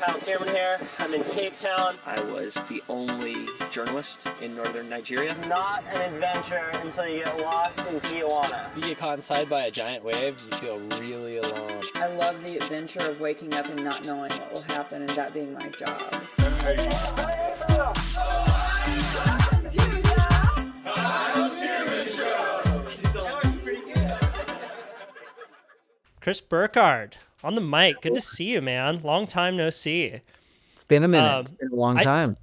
Kyle Tierman here. I'm in Cape Town. I was the only journalist in northern Nigeria. Not an adventure until you get lost in Tijuana. If you get caught inside by a giant wave, you feel really alone. I love the adventure of waking up and not knowing what will happen and that being my job. Chris Burkard on the mic. Good to see you, man. Long time no see. It's been a minute. It's been a long time.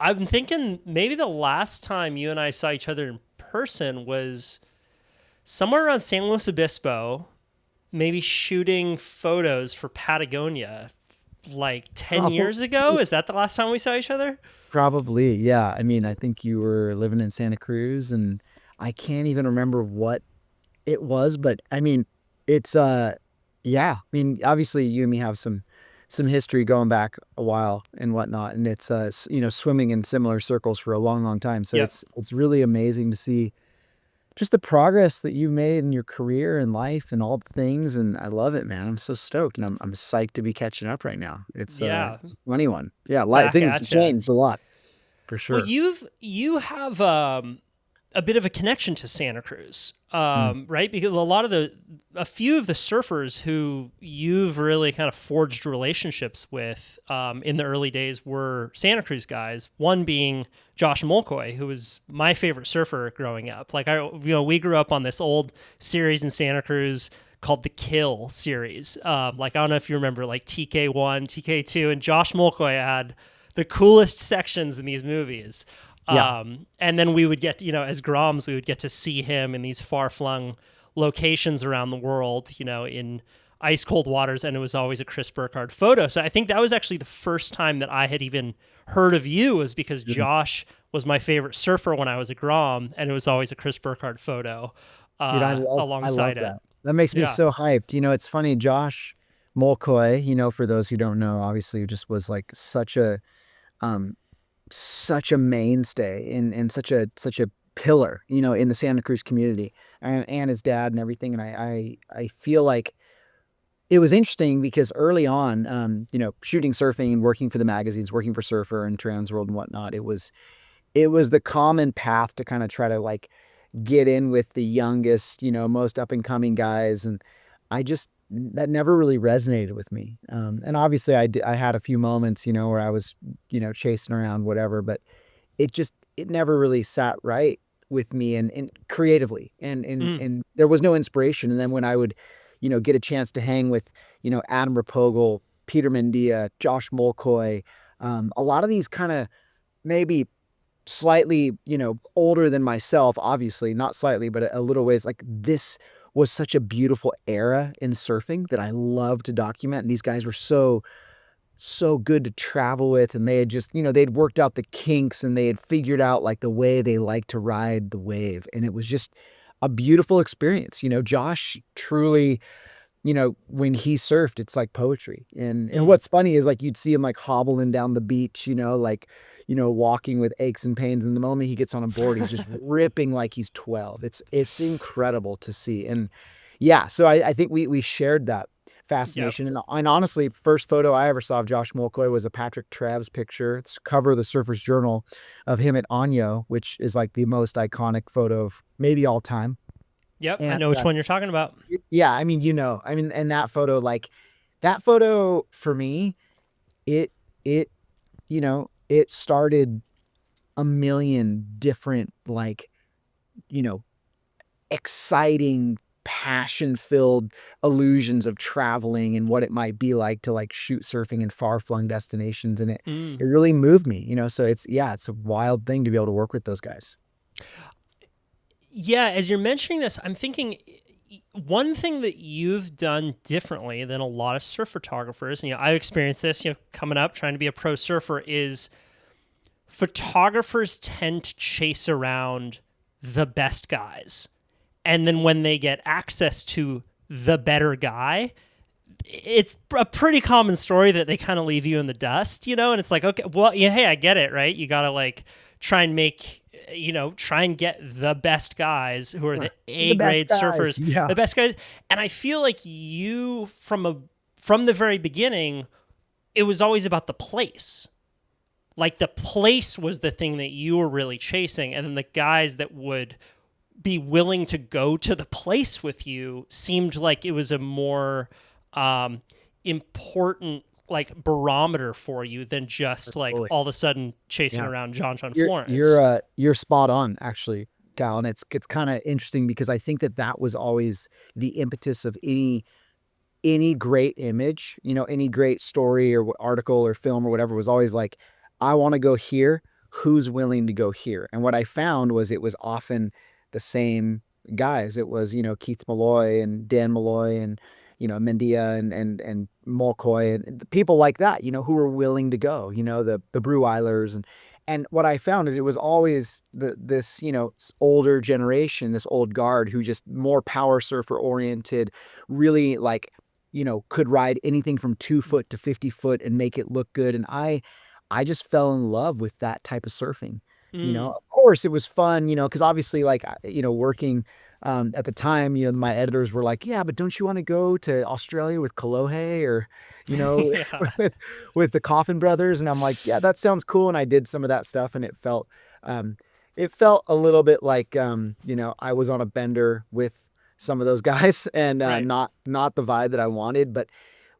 I'm thinking maybe the last time you and I saw each other in person was somewhere around San Luis Obispo, maybe shooting photos for Patagonia like 10 years ago. Is that the last time we saw each other? Probably, yeah. I mean, I think you were living in Santa Cruz, and I can't even remember what it was, but I mean, it's yeah. I mean, obviously you and me have some history going back a while and whatnot, and it's swimming in similar circles for a long time. So Yep. it's really amazing to see just the progress that you've made in your career and life and all the things, and I love it, man. I'm so stoked, and I'm psyched to be catching up right now. It's it's a funny one. Yeah, Back things at have ya. changed a lot for sure. Well, you have a bit of a connection to Santa Cruz, right? Because a few of the surfers who you've really kind of forged relationships with in the early days were Santa Cruz guys. One being Josh Mulcoy, who was my favorite surfer growing up. Like we grew up on this old series in Santa Cruz called the Kill series. Like I don't know if you remember, like TK1, TK2, and Josh Mulcoy had the coolest sections in these movies. Yeah. And then we would get, as Groms, we would get to see him in these far-flung locations around the world, in ice cold waters, and it was always a Chris Burkard photo. So I think that was actually the first time that I had even heard of you, was because Josh was my favorite surfer when I was a Grom, and it was always a Chris Burkard photo Dude, I love alongside it. that. That makes me Yeah. so hyped. It's funny, Josh Mulcoy, for those who don't know, obviously just was like such a mainstay and such a pillar, in the Santa Cruz community, and his dad and everything. And I feel like it was interesting because early on, shooting surfing and working for the magazines, working for Surfer and Transworld and whatnot, it was the common path to kind of try to like get in with the youngest, most up and coming guys. And that never really resonated with me. And obviously I had a few moments, where I was, chasing around whatever, but it never really sat right with me and creatively and there was no inspiration. And then when I would, get a chance to hang with, Adam Rapogel, Peter Mendia, Josh Mulcoy, a lot of these kind of maybe slightly, older than myself, obviously not slightly, but a little ways, like this was such a beautiful era in surfing that I love to document. And these guys were so good to travel with. And they had just, they'd worked out the kinks and they had figured out like the way they like to ride the wave. And it was just a beautiful experience. Josh truly, when he surfed, it's like poetry. And what's funny is like, you'd see him like hobbling down the beach, walking with aches and pains. And the moment he gets on a board, he's just ripping like he's 12. It's incredible to see. And yeah, so I think we shared that fascination. Yep. And honestly, first photo I ever saw of Josh Mulcoy was a Patrick Traves picture. It's cover of the Surfer's Journal of him at Año, which is like the most iconic photo of maybe all time. Yep, And, I know which one you're talking about. Yeah, I mean, and that photo for me, it started a million different, exciting, passion-filled illusions of traveling and what it might be like to like shoot surfing in far-flung destinations. And it really moved me, so it's a wild thing to be able to work with those guys. Yeah, as you're mentioning this, I'm thinking one thing that you've done differently than a lot of surf photographers, and I've experienced this, coming up, trying to be a pro surfer, is photographers tend to chase around the best guys. And then when they get access to the better guy, it's a pretty common story that they kind of leave you in the dust, and it's like, okay, well, yeah, hey, I get it, right? You got to like try and get the best guys who are the A-grade surfers, the best guys. And I feel like you, from the very beginning, it was always about the place. Like the place was the thing that you were really chasing, and then the guys that would be willing to go to the place with you seemed like it was a more important like barometer for you than just like all of a sudden chasing around John Florence. You're spot on, actually, Cal, and it's kind of interesting because I think that was always the impetus of any great image, any great story or article or film or whatever was always like, I want to go here. Who's willing to go here? And what I found was it was often the same guys. It was, Keith Malloy and Dan Malloy and, Mendia and Mulcoy and people like that, who were willing to go, the Breweilers. And what I found is it was always this, older generation, this old guard who just more power surfer oriented, really like, could ride anything from 2 foot to 50 foot and make it look good. And I just fell in love with that type of surfing. Of course it was fun, because obviously like, working at the time, my editors were like, yeah, but don't you want to go to Australia with Kolohe or, with the Coffin Brothers? And I'm like, yeah, that sounds cool. And I did some of that stuff and it felt a little bit like, I was on a bender with some of those guys and not the vibe that I wanted. But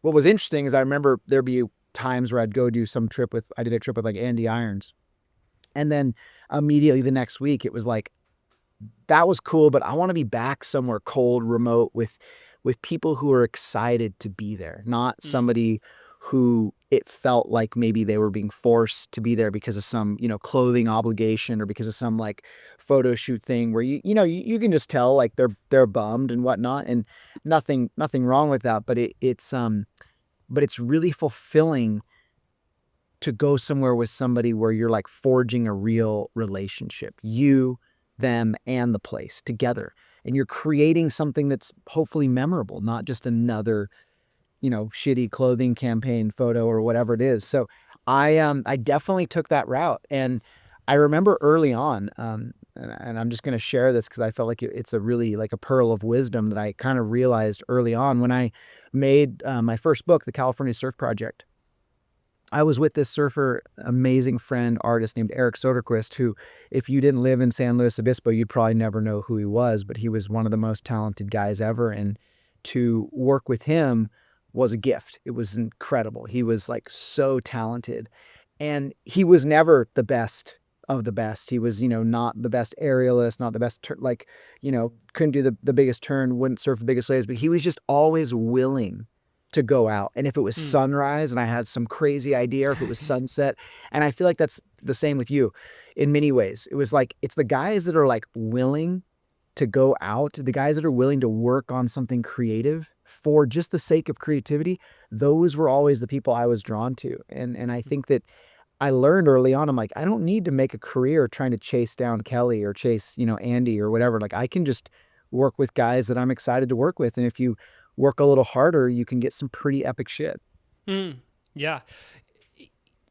what was interesting is I remember there'd be times where I'd go do some trip I did a trip with like Andy Irons. And then immediately the next week, it was like, that was cool, but I want to be back somewhere cold, remote with people who are excited to be there, not somebody who it felt like maybe they were being forced to be there because of some, clothing obligation or because of some like photo shoot thing where you can just tell like they're bummed and whatnot, and nothing wrong with that, but it's really fulfilling to go somewhere with somebody where you're like forging a real relationship, you, them, and the place together. And you're creating something that's hopefully memorable, not just another, shitty clothing campaign photo or whatever it is. So I definitely took that route. And I remember early on, and I'm just going to share this because I felt like it's a really like a pearl of wisdom that I kind of realized early on when I made my first book, The California Surf Project. I was with this surfer, amazing friend, artist named Eric Soderquist, who, if you didn't live in San Luis Obispo, you'd probably never know who he was, but he was one of the most talented guys ever. And to work with him was a gift. It was incredible. He was like so talented, and he was never the best of the best. He was, not the best aerialist, not the best, couldn't do the biggest turn, wouldn't surf the biggest waves, but he was just always willing to go out. And if it was sunrise and I had some crazy idea, or if it was sunset, and I feel like that's the same with you in many ways. It was like, it's the guys that are like willing to go out, the guys that are willing to work on something creative for just the sake of creativity. Those were always the people I was drawn to. And I think that I learned early on, I'm like, I don't need to make a career trying to chase down Kelly or chase, Andy or whatever. Like I can just work with guys that I'm excited to work with. And if you work a little harder, you can get some pretty epic shit. Yeah.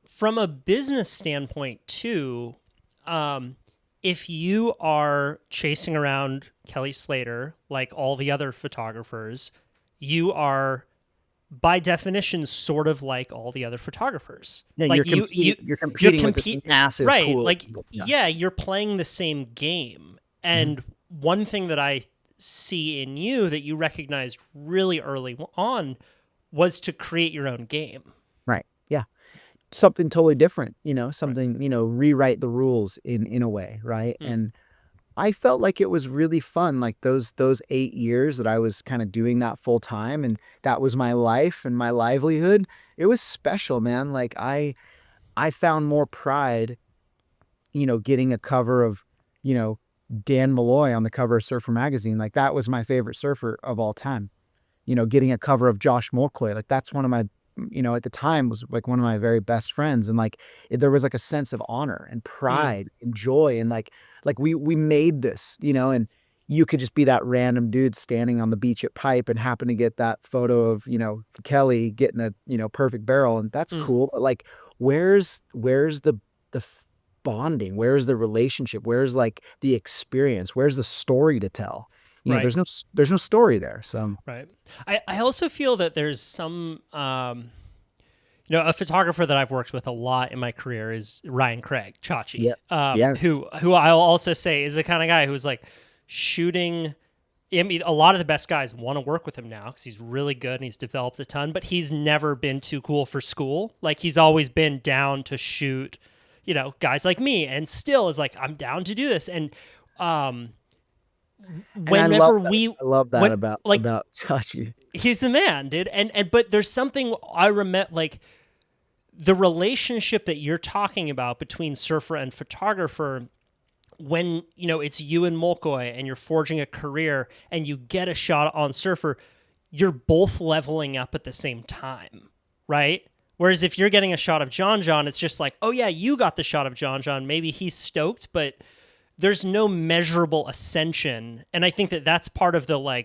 From a business standpoint too, if you are chasing around Kelly Slater, like all the other photographers, you are by definition sort of like all the other photographers. Yeah, like you're competing with this massive pool. Like, you're playing the same game. And one thing that I see in you that you recognized really early on was to create your own game. Right. Yeah. Something totally different, something, rewrite the rules in a way. Right. And I felt like it was really fun. Like those 8 years that I was kind of doing that full time, and that was my life and my livelihood. It was special, man. Like I found more pride, getting a cover of, Dan Malloy on the cover of Surfer Magazine. Like that was my favorite surfer of all time. Getting a cover of Josh Mulcoy. Like that's one of my, at the time was like one of my very best friends. And like, there was like a sense of honor and pride and joy. And like we made this, and you could just be that random dude standing on the beach at Pipe and happen to get that photo of, Kelly getting a, perfect barrel. And that's cool. But like, where's the bonding? Where's the relationship? Where's like the experience? Where's the story to tell? There's no story there. So right. I also feel that there's some a photographer that I've worked with a lot in my career is Ryan Craig, Chachi. Yeah. Yeah. Who I'll also say is the kind of guy who's like shooting. I mean, a lot of the best guys want to work with him now because he's really good and he's developed a ton, but he's never been too cool for school. Like, he's always been down to shoot, guys like me, and still is like, I'm down to do this. And whenever I love that about Chachi. He's the man, dude. But there's something I remember, like the relationship that you're talking about between surfer and photographer, when, it's you and Molkoy and you're forging a career and you get a shot on surfer, you're both leveling up at the same time, right? Whereas if you're getting a shot of John, it's just like, oh yeah, you got the shot of John. Maybe he's stoked, but there's no measurable ascension. And I think that that's part of the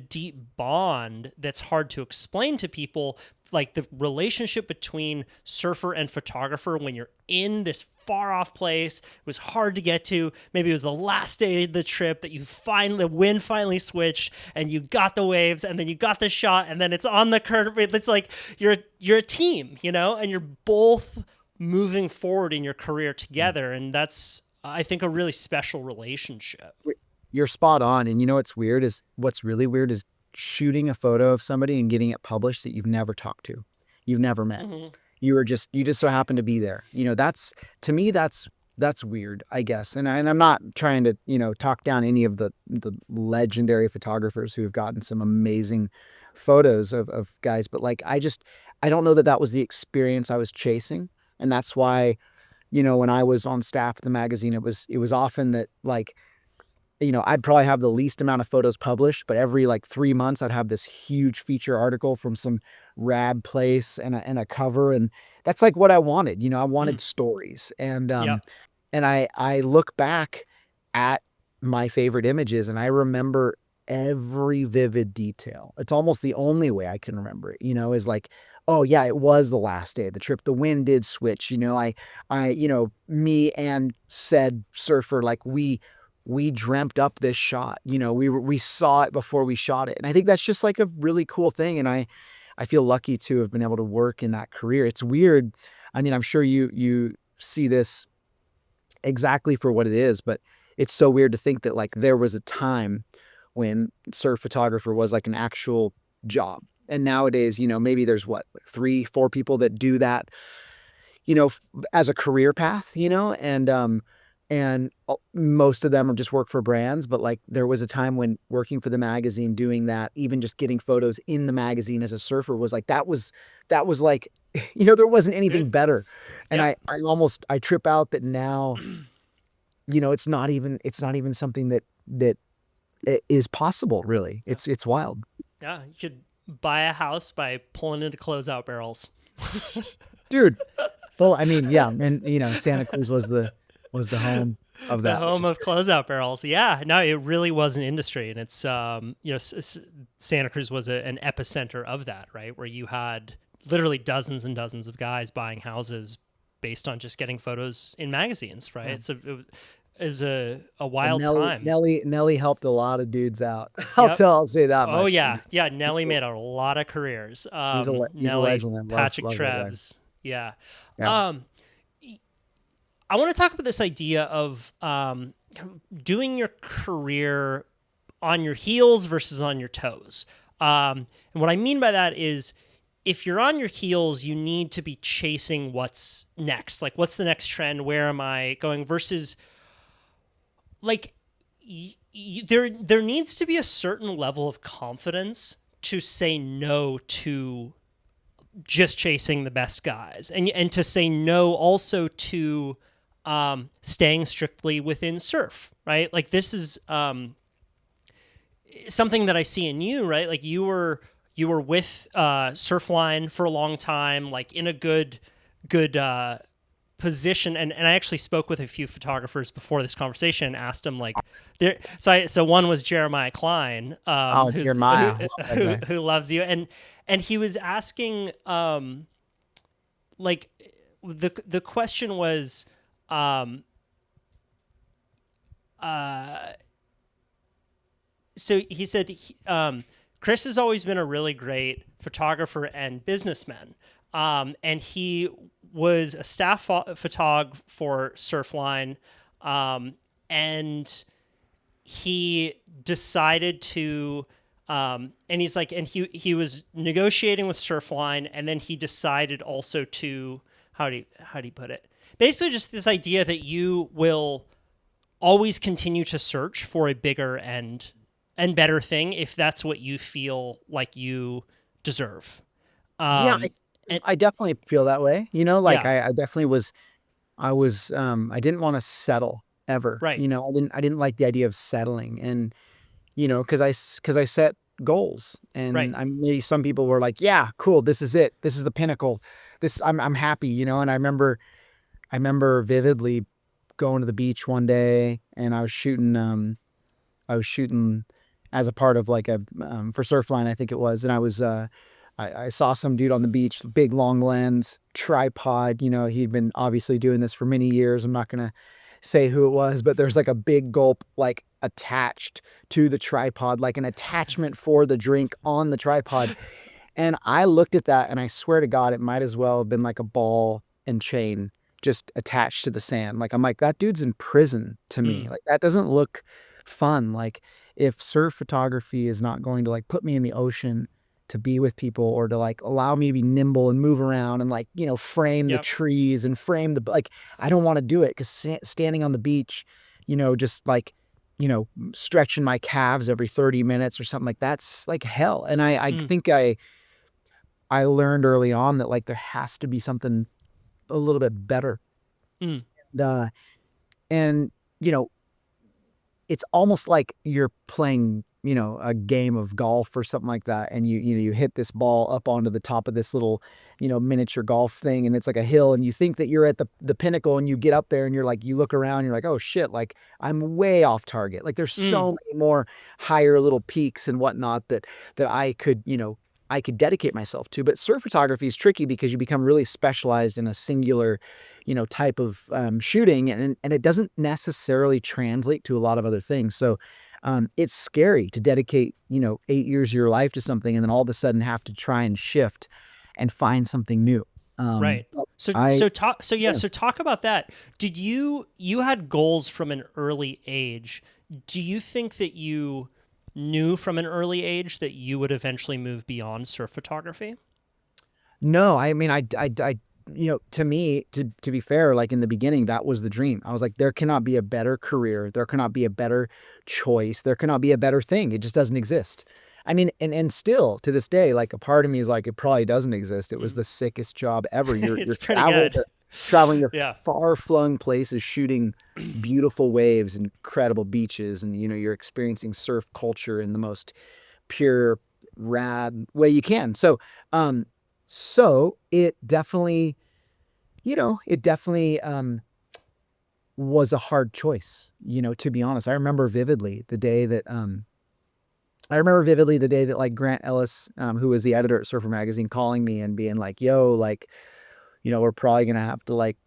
deep bond that's hard to explain to people, like the relationship between surfer and photographer when you're in this far off place. It was hard to get to. Maybe it was the last day of the trip that the wind finally switched and you got the waves and then you got the shot and then it's on the curve. It's like you're a team, and you're both moving forward in your career together. And that's, I think, a really special relationship. You're spot on. And what's really weird is shooting a photo of somebody and getting it published that you've never talked to, you've never met. Mm-hmm. You just so happen to be there. That's, to me, that's weird, I guess. And I'm not trying to, talk down any of the legendary photographers who have gotten some amazing photos of guys, but like, I don't know that was the experience I was chasing. And that's why, when I was on staff at the magazine, it was often that, like, I'd probably have the least amount of photos published, but every 3 months I'd have this huge feature article from some rad place and a cover. And that's like what I wanted. I wanted stories. And, and I look back at my favorite images and I remember every vivid detail. It's almost the only way I can remember it, is like, oh yeah, it was the last day of the trip. The wind did switch, me and said surfer, like we dreamt up this shot, we saw it before we shot it. And I think that's just like a really cool thing. And I feel lucky to have been able to work in that career. It's weird. I mean, I'm sure you see this exactly for what it is, but it's so weird to think that like there was a time when surf photographer was like an actual job. And nowadays, maybe there's 3-4 people that do that, as a career path, and most of them are just work for brands. But like there was a time when working for the magazine, doing that, even just getting photos in the magazine as a surfer was like, that was like, there wasn't anything better. And yeah. I trip out that now, it's not even something that is possible, really. It's wild. Yeah. You could buy a house by pulling into closeout barrels. Dude, yeah. And Santa Cruz was the home of that. The home of closeout barrels. Yeah. No, it really was an industry. And it's, Santa Cruz was an epicenter of that, right? Where you had literally dozens and dozens of guys buying houses based on just getting photos in magazines, right? Yeah. It was a wild time. Nelly helped a lot of dudes out. I'll say that much. Oh, yeah. Yeah, Nelly made a lot of careers. He's a legend. Patrick Trevs. Yeah. I want to talk about this idea of doing your career on your heels versus on your toes. And what I mean by that is if you're on your heels, you need to be chasing what's next. Like, what's the next trend? Where am I going? Versus, like, there needs to be a certain level of confidence to say no to just chasing the best guys, and to say no also to staying strictly within surf, right? Like, this is something that I see in you, right? Like, you were with Surfline for a long time, like in a good position. And I actually spoke with a few photographers before this conversation and asked them, like, so one was Jeremiah Klein, Jeremiah, who loves you, and he was asking, like, the question was, so he said, Chris has always been a really great photographer and businessman. and he was a staff photog for Surfline, and he decided to, and he's like, and he was negotiating with Surfline, and then he decided also to, how do you put it? Basically, just this idea that you will always continue to search for a bigger and better thing if that's what you feel like you deserve. Yeah, I definitely feel that way. Like Yeah. I definitely was. I didn't want to settle ever. Right. I didn't like the idea of settling, and because I set goals, Right. and maybe some people were like, yeah, cool, this is it, this is the pinnacle, I'm happy, and I remember vividly going to the beach one day, and I was shooting as a part of like a for Surfline, I think it was, and I saw some dude on the beach, big long lens, tripod. He'd been obviously doing this for many years. I'm not gonna say who it was, but there's like a big gulp like attached to the tripod, like an attachment for the drink on the tripod. And I looked at that, and I swear to God, it might as well have been like a ball and chain just attached to the sand. Like, I'm like, that dude's in prison to me. Like, that doesn't look fun. Like, if surf photography is not going to like put me in the ocean to be with people, or to like allow me to be nimble and move around and like, frame the Yep. trees and frame like, I don't want to do it, because standing on the beach, just like, stretching my calves every 30 minutes or something, like that's like hell. And I think I learned early on that like there has to be something a little bit better. Mm. And it's almost like you're playing, a game of golf or something like that. And you hit this ball up onto the top of this little, miniature golf thing. And it's like a hill, and you think that you're at the pinnacle, and you get up there, and you're like, you look around, you're like, oh shit, like I'm way off target. Like there's so many more higher little peaks and whatnot that I could, I could dedicate myself to. But surf photography is tricky because you become really specialized in a singular, type of shooting, and it doesn't necessarily translate to a lot of other things. So it's scary to dedicate, 8 years of your life to something, and then all of a sudden have to try and shift and find something new. Right. So talk about that. Did you had goals from an early age? Do you think that you knew from an early age that you would eventually move beyond surf photography? No, I mean, to me, to be fair, like in the beginning, that was the dream. I was like, there cannot be a better career. There cannot be a better choice. There cannot be a better thing. It just doesn't exist. I mean, and still to this day, like a part of me is like, it probably doesn't exist. It was the sickest job ever. You're pretty good. Traveling to Yeah. far-flung places, shooting beautiful waves, incredible beaches, and you're experiencing surf culture in the most pure, rad way you can. So, it definitely, was a hard choice, to be honest. I remember vividly the day that like Grant Ellis, who was the editor at Surfer Magazine, calling me and being like, yo, like, we're probably going to have to like,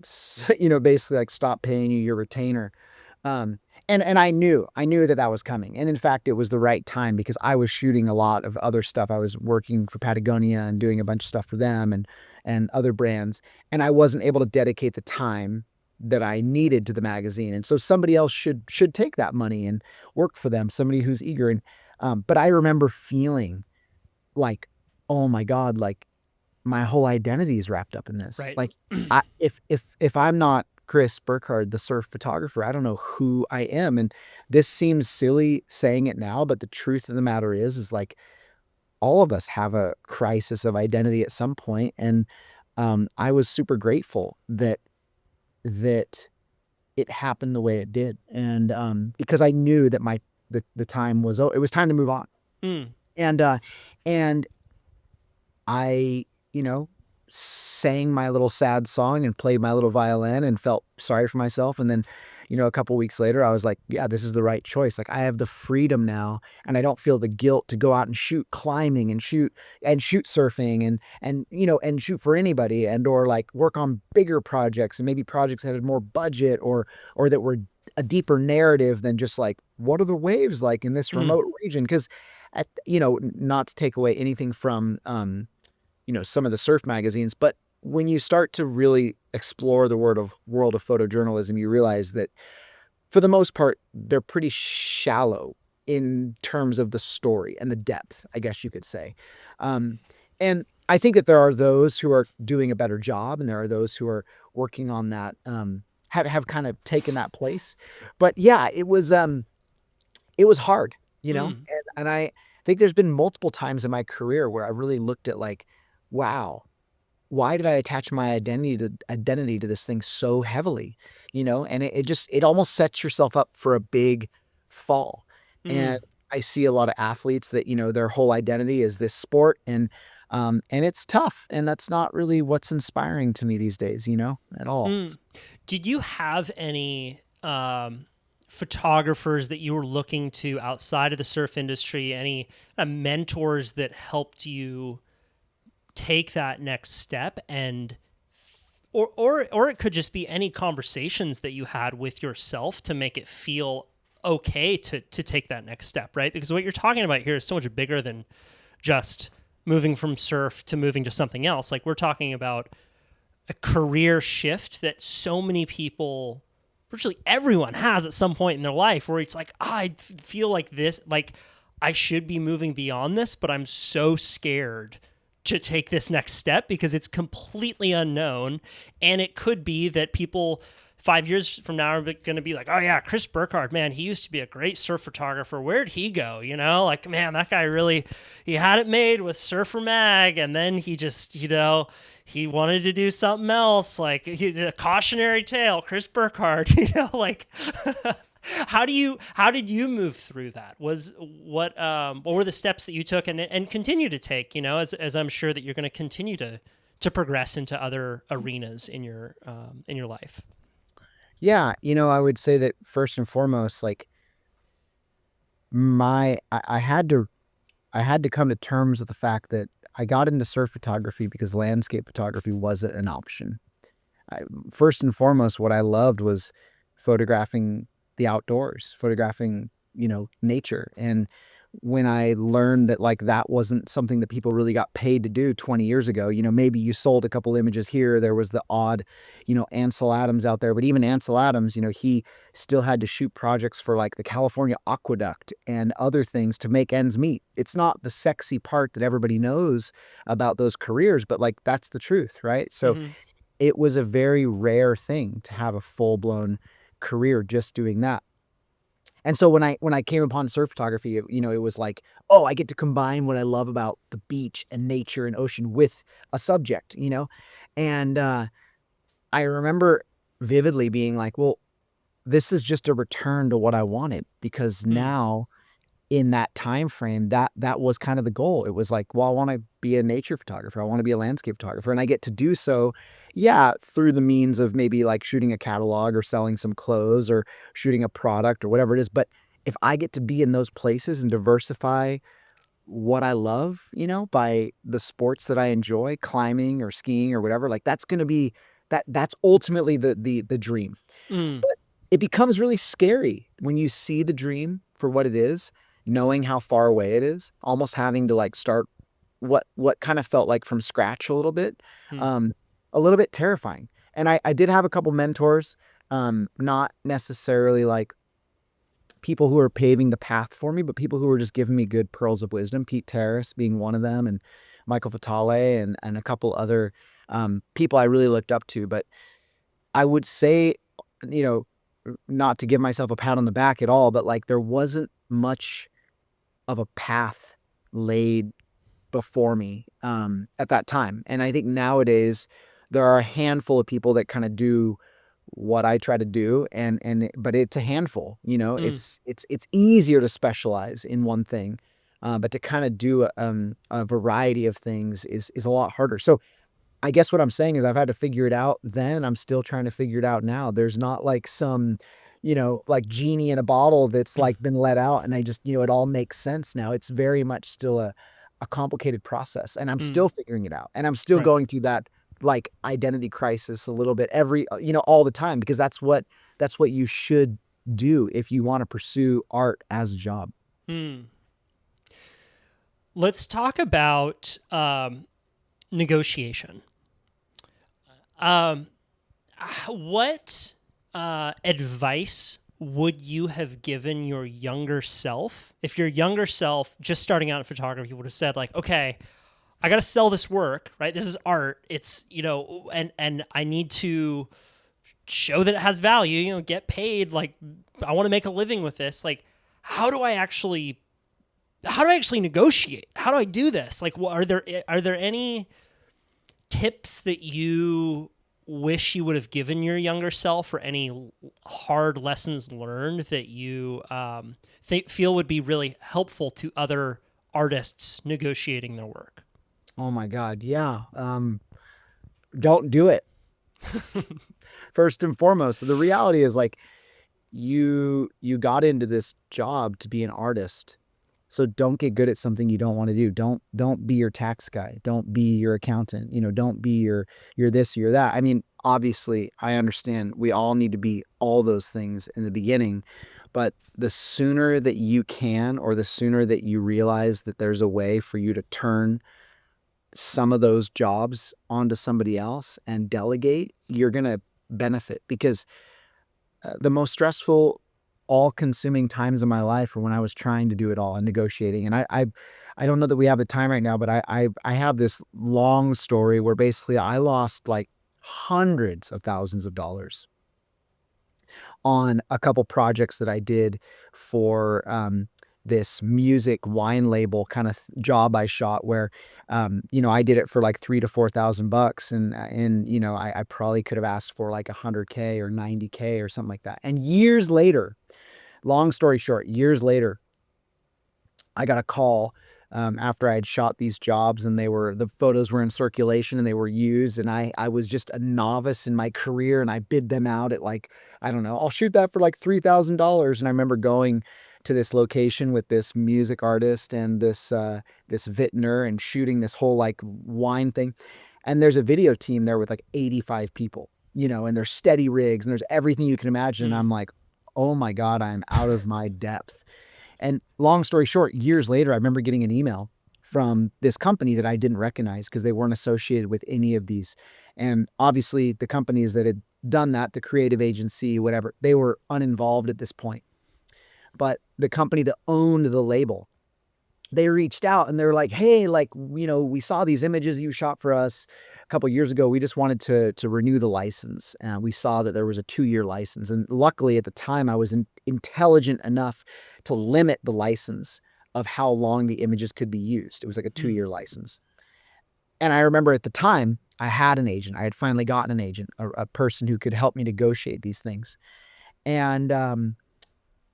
basically like stop paying you your retainer. And I knew that was coming. And in fact, it was the right time, because I was shooting a lot of other stuff. I was working for Patagonia and doing a bunch of stuff for them and other brands. And I wasn't able to dedicate the time that I needed to the magazine. And so somebody else should take that money and work for them, somebody who's eager. And, but I remember feeling like, oh my God, like my whole identity is wrapped up in this. Right. Like if I'm not Chris Burkard, the surf photographer, I don't know who I am. And this seems silly saying it now, but the truth of the matter is like all of us have a crisis of identity at some point. And I was super grateful that it happened the way it did. And because I knew that the time was, it was time to move on. And I, sang my little sad song and played my little violin and felt sorry for myself. And then, a couple weeks later, I was like, yeah, this is the right choice. Like I have the freedom now, and I don't feel the guilt to go out and shoot climbing and shoot surfing and shoot for anybody, and or like work on bigger projects, and maybe projects that had more budget or that were a deeper narrative than just like, what are the waves like in this remote region? Because not to take away anything from some of the surf magazines. But when you start to really explore the world of photojournalism, you realize that for the most part, they're pretty shallow in terms of the story and the depth, I guess you could say. And I think that there are those who are doing a better job, and there are those who are working on that, have kind of taken that place. But yeah, it was hard, and I think there's been multiple times in my career where I really looked at like, wow, why did I attach my identity to this thing so heavily? And it almost sets yourself up for a big fall. And I see a lot of athletes that, their whole identity is this sport, and it's tough. And that's not really what's inspiring to me these days, at all. Did you have any photographers that you were looking to outside of the surf industry, any mentors that helped you take that next step, and or it could just be any conversations that you had with yourself to make it feel okay to take that next step, right? Because what you're talking about here is so much bigger than just moving from surf to moving to something else. Like, we're talking about a career shift that so many people, virtually everyone, has at some point in their life, where it's like, I feel like this, like I should be moving beyond this, but I'm so scared to take this next step because it's completely unknown. And it could be that people 5 years from now are going to be like, oh yeah, Chris Burkard, man, he used to be a great surf photographer. Where'd he go? Like, man, that guy really, he had it made with Surfer Mag, and then he just, he wanted to do something else. Like, he's a cautionary tale, Chris Burkard, like, how did you move through that? What were the steps that you took and continue to take, as I'm sure that you're going to continue to progress into other arenas in your life? Yeah. I would say that first and foremost, like I had to come to terms with the fact that I got into surf photography because landscape photography wasn't an option. First and foremost, what I loved was photographing the outdoors, photographing, nature. And when I learned that like that wasn't something that people really got paid to do 20 years ago, maybe you sold a couple images here, there was the odd, Ansel Adams out there, but even Ansel Adams, he still had to shoot projects for like the California Aqueduct and other things to make ends meet. It's not the sexy part that everybody knows about those careers, but like that's the truth, right? So it was a very rare thing to have a full-blown career just doing that. And so when I came upon surf photography, it was like, oh, I get to combine what I love about the beach and nature and ocean with a subject, and I remember vividly being like, well, this is just a return to what I wanted, because now in that time frame, that was kind of the goal. It was like, well, I want to be a nature photographer. I want to be a landscape photographer. And I get to do so, yeah, through the means of maybe like shooting a catalog or selling some clothes or shooting a product or whatever it is. But if I get to be in those places and diversify what I love, by the sports that I enjoy, climbing or skiing or whatever, like that's going to be that's ultimately the dream. But it becomes really scary when you see the dream for what it is, knowing how far away it is, almost having to like start what kind of felt like from scratch a little bit, a little bit terrifying. And I did have a couple mentors, not necessarily like people who are paving the path for me, but people who were just giving me good pearls of wisdom. Pete Terrace being one of them, and Michael Fatale, and a couple other people I really looked up to. But I would say, not to give myself a pat on the back at all, but like there wasn't much of a path laid before me at that time. And I think nowadays there are a handful of people that kind of do what I try to do, but it's a handful. It's easier to specialize in one thing, but to kind of do a variety of things is a lot harder. So I guess what I'm saying is I've had to figure it out then. I'm still trying to figure it out now. There's not like some, like genie in a bottle that's like been let out and I just, it all makes sense now. It's very much still a complicated process, and I'm still figuring it out, and I'm still going through that like identity crisis a little bit all the time, because that's what you should do if you want to pursue art as a job. Let's talk about negotiation. What advice would you have given your younger self if your younger self just starting out in photography would have said like, okay, I got to sell this work, right? This is art. It's, and I need to show that it has value, get paid. Like, I want to make a living with this. Like, how do I actually negotiate? How do I do this? Like, are there any tips that you wish you would have given your younger self, or any hard lessons learned that you feel would be really helpful to other artists negotiating their work? Oh my God. Yeah. Don't do it. First and foremost, the reality is like you got into this job to be an artist. So don't get good at something you don't want to do. Don't be your tax guy. Don't be your accountant. Don't be your this, your that. I mean, obviously, I understand we all need to be all those things in the beginning, but the sooner that you can, or the sooner that you realize that there's a way for you to turn some of those jobs onto somebody else and delegate, you're going to benefit. Because the most stressful, all-consuming times of my life are when I was trying to do it all and negotiating. And I don't know that we have the time right now, but I have this long story where basically I lost like hundreds of thousands of dollars on a couple projects that I did for this music wine label kind of job I shot, where I did it for like $3,000 to $4,000, and I probably could have asked for like $100K or $90K or something like that. And years later, long story short, years later, I got a call after I had shot these jobs, and the photos were in circulation and they were used, and I was just a novice in my career, and I bid them out at like, I don't know, I'll shoot that for like $3,000. And I remember going to this location with this music artist and this vintner and shooting this whole like wine thing. And there's a video team there with like 85 people, and there's steady rigs and there's everything you can imagine. And I'm like, oh my God, I'm out of my depth. And long story short, years later, I remember getting an email from this company that I didn't recognize because they weren't associated with any of these. And obviously the companies that had done that, the creative agency, whatever, they were uninvolved at this point. But the company that owned the label, they reached out and they were like, hey, like, we saw these images you shot for us a couple of years ago. We just wanted to renew the license. And we saw that there was a 2-year license. And luckily at the time I was intelligent enough to limit the license of how long the images could be used. It was like a 2-year license. And I remember at the time I had an agent. I had finally gotten an agent, a person who could help me negotiate these things. And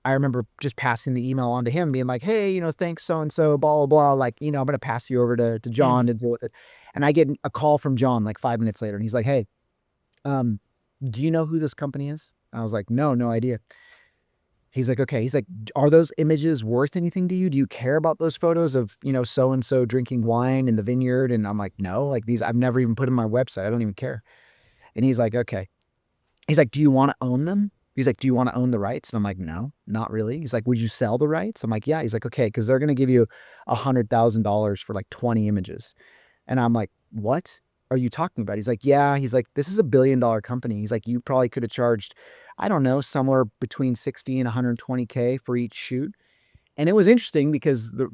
I remember just passing the email on to him, being like, hey, thanks, so-and-so, blah, blah, blah. Like, I'm going to pass you over to John to deal with it. And I get a call from John like 5 minutes later. And he's like, hey, do you know who this company is? I was like, no idea. He's like, okay. He's like, are those images worth anything to you? Do you care about those photos of, so-and-so drinking wine in the vineyard? And I'm like, no, like these, I've never even put them on my website. I don't even care. And he's like, okay. He's like, do you want to own them? He's like, do you want to own the rights? And I'm like, no, not really. He's like, would you sell the rights? I'm like, yeah. He's like, okay, because they're going to give you $100,000 for like 20 images. And I'm like, what are you talking about? He's like, yeah. He's like, this is $1 billion company. He's like, you probably could have charged, I don't know, somewhere between 60 and 120K for each shoot. And it was interesting because the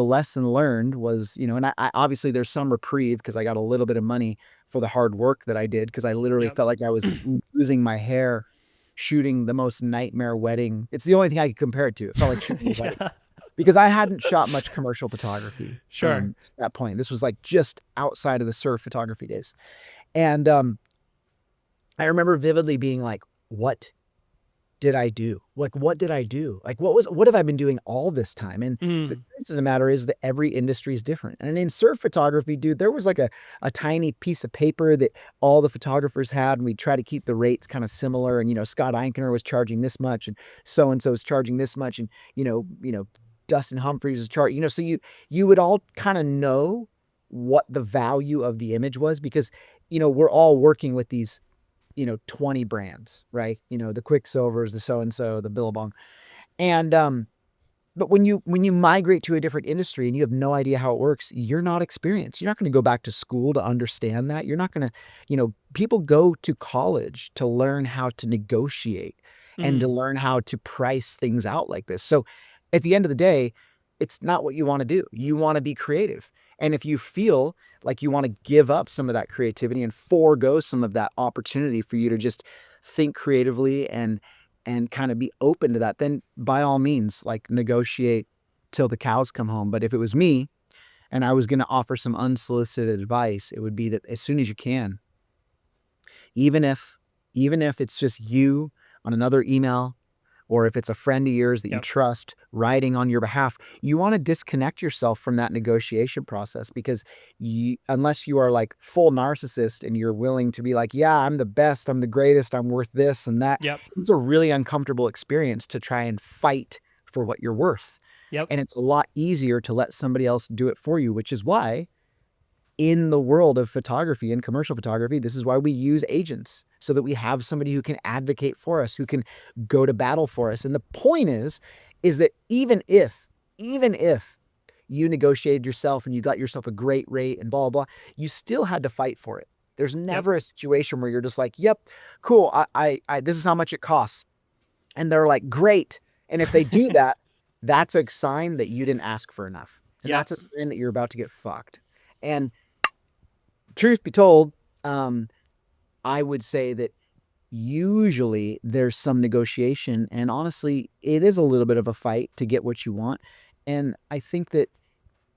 lesson learned was, and I obviously there's some reprieve because I got a little bit of money for the hard work that I did, because I literally felt like I was losing my hair shooting the most nightmare wedding. It's the only thing I could compare it to. It felt like shooting a wedding. Because I hadn't shot much commercial photography at that point. This was like just outside of the surf photography days. And I remember vividly being like, what did I do? Like, what did I do? Like, what have I been doing all this time? And the truth of the matter is that every industry is different. And in surf photography, dude, there was like a tiny piece of paper that all the photographers had, and we try to keep the rates kind of similar. And, Scott Einkener was charging this much, and so-and-so is charging this much. And, Dustin Humphreys was charging, so you would all kind of know what the value of the image was, because, we're all working with these 20 brands, right? The Quicksilvers, the so-and-so, the Billabong. And But when you migrate to a different industry and you have no idea how it works, you're not experienced. You're not going to go back to school to understand that. You're not going to, people go to college to learn how to negotiate and to learn how to price things out like this. So at the end of the day, it's not what you want to do. You want to be creative. And if you feel like you want to give up some of that creativity and forego some of that opportunity for you to just think creatively and kind of be open to that, then by all means, like, negotiate till the cows come home. But if it was me and I was going to offer some unsolicited advice, it would be that as soon as you can, even if it's just you on another email, or if it's a friend of yours that you trust writing on your behalf, you want to disconnect yourself from that negotiation process, because unless you are like full narcissist and you're willing to be like, yeah, I'm the best, I'm the greatest, I'm worth this and that, it's a really uncomfortable experience to try and fight for what you're worth. And it's a lot easier to let somebody else do it for you, which is why in the world of photography and commercial photography, this is why we use agents, so that we have somebody who can advocate for us, who can go to battle for us. And the point is that even if you negotiated yourself and you got yourself a great rate and blah, blah, blah, you still had to fight for it. There's never a situation where you're just like, yep, cool, I this is how much it costs. And they're like, great. And if they do that, that's a sign that you didn't ask for enough. And that's a sign that you're about to get fucked. And truth be told, I would say that usually there's some negotiation, and honestly, it is a little bit of a fight to get what you want. And I think that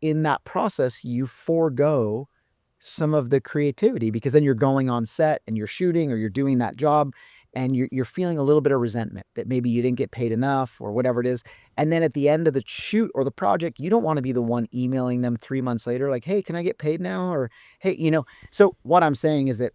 in that process, you forego some of the creativity, because then you're going on set and you're shooting or you're doing that job and you're feeling a little bit of resentment that maybe you didn't get paid enough or whatever it is. And then at the end of the shoot or the project, you don't want to be the one emailing them 3 months later, like, hey, can I get paid now? Or, hey, so what I'm saying is that,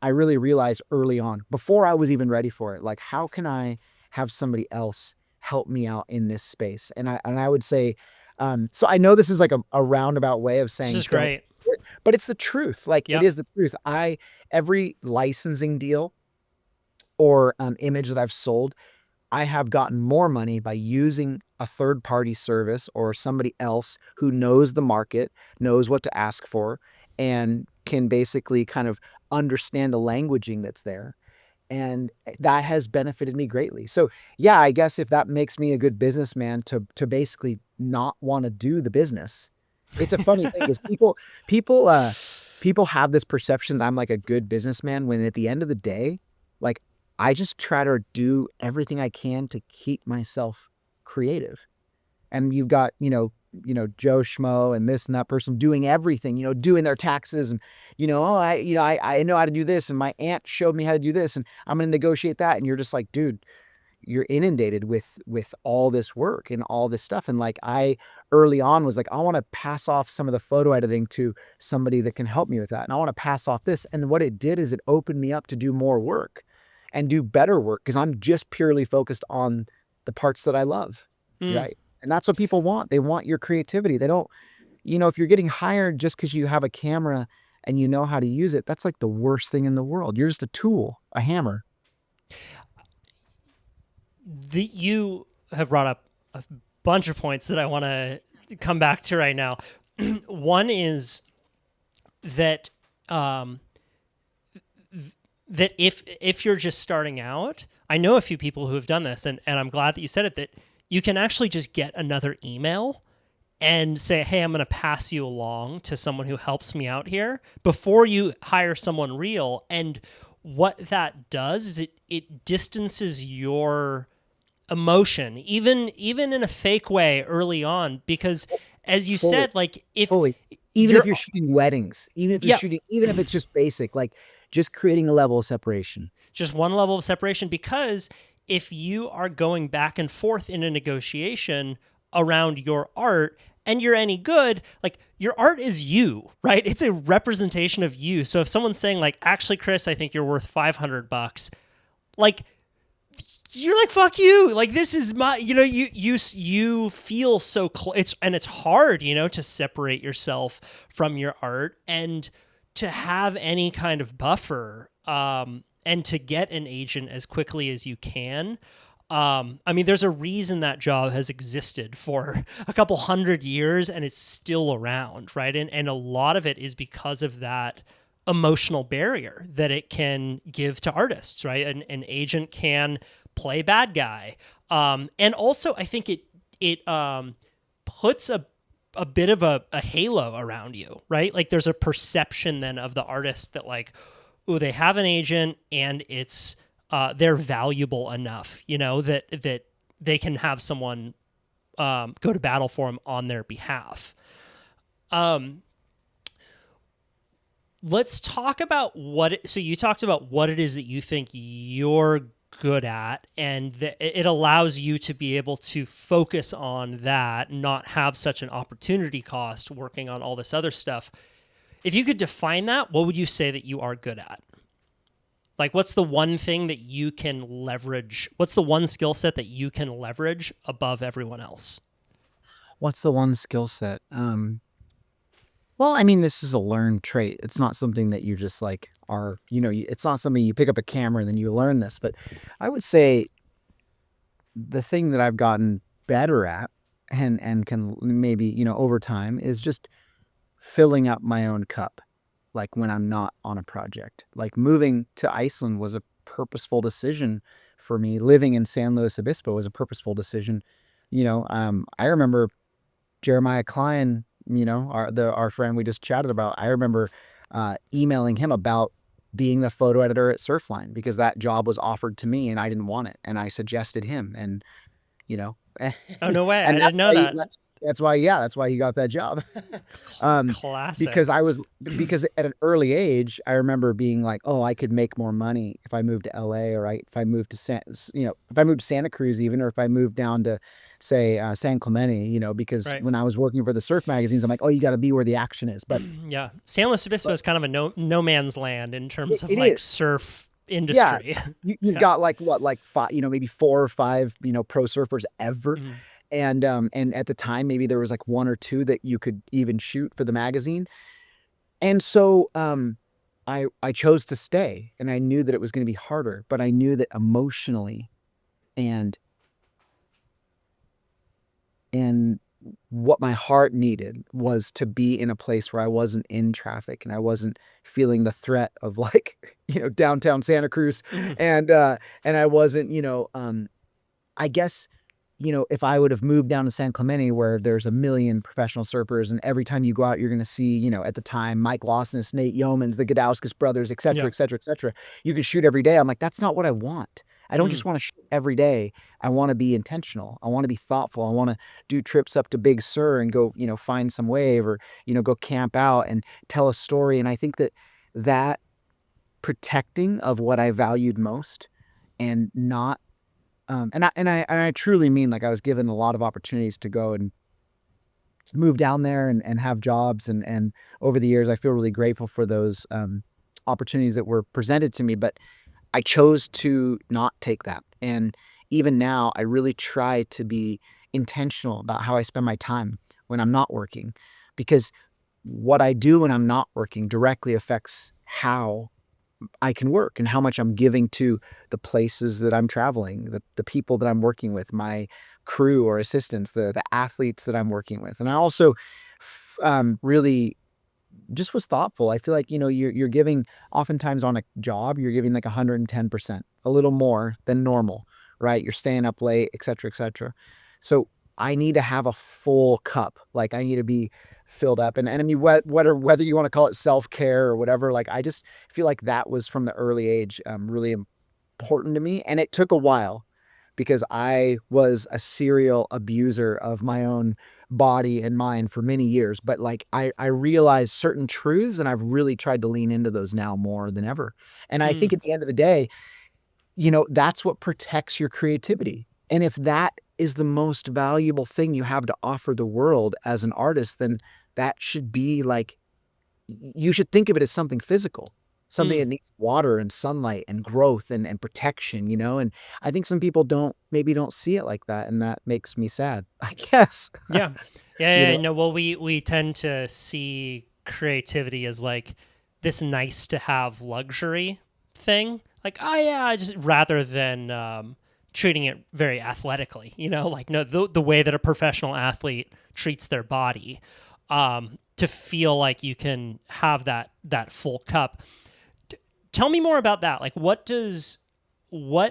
I really realized early on, before I was even ready for it, like, how can I have somebody else help me out in this space? And I would say, so I know this is like a roundabout way of saying, this is great, but it's the truth. Like, it is the truth. Every licensing deal or image that I've sold, I have gotten more money by using a third-party service or somebody else who knows the market, knows what to ask for, and can basically kind of understand the languaging that's there. And that has benefited me greatly. So yeah, I guess if that makes me a good businessman to basically not want to do the business. It's a funny thing is people have this perception that I'm like a good businessman, when at the end of the day, like, I just try to do everything I can to keep myself creative. And you've got, Joe Schmo and this and that person doing everything, doing their taxes and, I know how to do this, and my aunt showed me how to do this, and I'm going to negotiate that. And you're just like, dude, you're inundated with all this work and all this stuff. And like, I early on was like, I want to pass off some of the photo editing to somebody that can help me with that. And I want to pass off this. And what it did is it opened me up to do more work and do better work, because I'm just purely focused on the parts that I love. Right. And that's what people want. They want your creativity. They don't, if you're getting hired just because you have a camera and you know how to use it, that's like the worst thing in the world. You're just a tool, a hammer. You have brought up a bunch of points that I want to come back to right now. One is that that if you're just starting out, I know a few people who have done this, and I'm glad that you said it, that you can actually just get another email and say, hey, I'm going to pass you along to someone who helps me out here before you hire someone real. And what that does is it distances your emotion, even in a fake way early on, because as you said, like, even if you're shooting weddings, even if you're shooting, even if it's just basic, like, just creating a level of separation, just one level of separation, because if you are going back and forth in a negotiation around your art and you're any good, like, your art is you, right? It's a representation of you. So if someone's saying like, actually, Chris, I think you're worth $500, like, you're like, fuck you. Like, this is my, you feel so close. It's hard, to separate yourself from your art and to have any kind of buffer, and to get an agent as quickly as you can. I mean, there's a reason that job has existed for a couple hundred years and it's still around, right? And a lot of it is because of that emotional barrier that it can give to artists, right? An agent can play bad guy. And also, I think it puts a bit of a halo around you, right? Like there's a perception then of the artist that like, oh, they have an agent and it's they're valuable enough, that they can have someone go to battle for them on their behalf. Let's talk about so you talked about what it is that you think you're good at, and that it allows you to be able to focus on that, not have such an opportunity cost working on all this other stuff. If you could define that, what would you say that you are good at? Like, what's the one thing that you can leverage? What's the one skill set that you can leverage above everyone else? What's the one skill set? Well, I mean, this is a learned trait. It's not something that you just like are, it's not something you pick up a camera and then you learn this. But I would say the thing that I've gotten better at and can maybe, over time is just filling up my own cup. Like when I'm not on a project. Like moving to Iceland was a purposeful decision for me. Living in San Luis Obispo was a purposeful decision. I remember Jeremiah Klein, our friend we just chatted about. I remember emailing him about being the photo editor at Surfline because that job was offered to me and I didn't want it. And I suggested him and, Oh, no way. I and didn't know that. That's why he got that job. Classic. Because at an early age, I remember being like, oh, I could make more money if I moved to LA or if I moved to Santa Cruz even, or if I moved down to say San Clemente, because Right. when I was working for the surf magazines, I'm like, oh, you got to be where the action is. But Yeah. San Luis Obispo is kind of a no man's land in terms of It like is. surf industry. you've Yeah. got like five, maybe 4 or 5, pro surfers ever. Mhm. And at the time, maybe there was like 1 or 2 that you could even shoot for the magazine. And so I chose to stay, and I knew that it was going to be harder, but I knew that emotionally and what my heart needed was to be in a place where I wasn't in traffic and I wasn't feeling the threat of like, downtown Santa Cruz. Mhm. And I wasn't, I guess, if I would have moved down to San Clemente where there's a million professional surfers and every time you go out, you're going to see, at the time, Mike Lawson's, Nate Yeomans, the Gadauskas brothers, et cetera, Yeah. et cetera, et cetera. You can shoot every day. I'm like, that's not what I want. I don't just want to shoot every day. I want to be intentional. I want to be thoughtful. I want to do trips up to Big Sur and go, find some wave or, go camp out and tell a story. And I think that protecting of what I valued most and not and I truly mean like I was given a lot of opportunities to go and move down there and have jobs and over the years I feel really grateful for those opportunities that were presented to me, but I chose to not take that. And even now I really try to be intentional about how I spend my time when I'm not working, because what I do when I'm not working directly affects how I can work and how much I'm giving to the places that I'm traveling, the people that I'm working with, my crew or assistants, the athletes that I'm working with. And I also really just was thoughtful. I feel like, you're giving oftentimes on a job, you're giving like 110%, a little more than normal, right? You're staying up late, et cetera, et cetera. So I need to have a full cup. Like I need to be filled up. And I mean, whether you want to call it self-care or whatever, like I just feel like that was from the early age really important to me. And it took a while because I was a serial abuser of my own body and mind for many years. But like I realized certain truths and I've really tried to lean into those now more than ever. And I think at the end of the day, that's what protects your creativity. And if that is the most valuable thing you have to offer the world as an artist, then that should be like, you should think of it as something physical, something that needs water and sunlight and growth and protection, and I think some people don't see it like that. And that makes me sad, I guess. Yeah. Yeah. No, well, we tend to see creativity as like this nice to have luxury thing. Like, oh yeah, just rather than treating it very athletically, like no, the way that a professional athlete treats their body, to feel like you can have that full cup. Tell me more about that. Like, what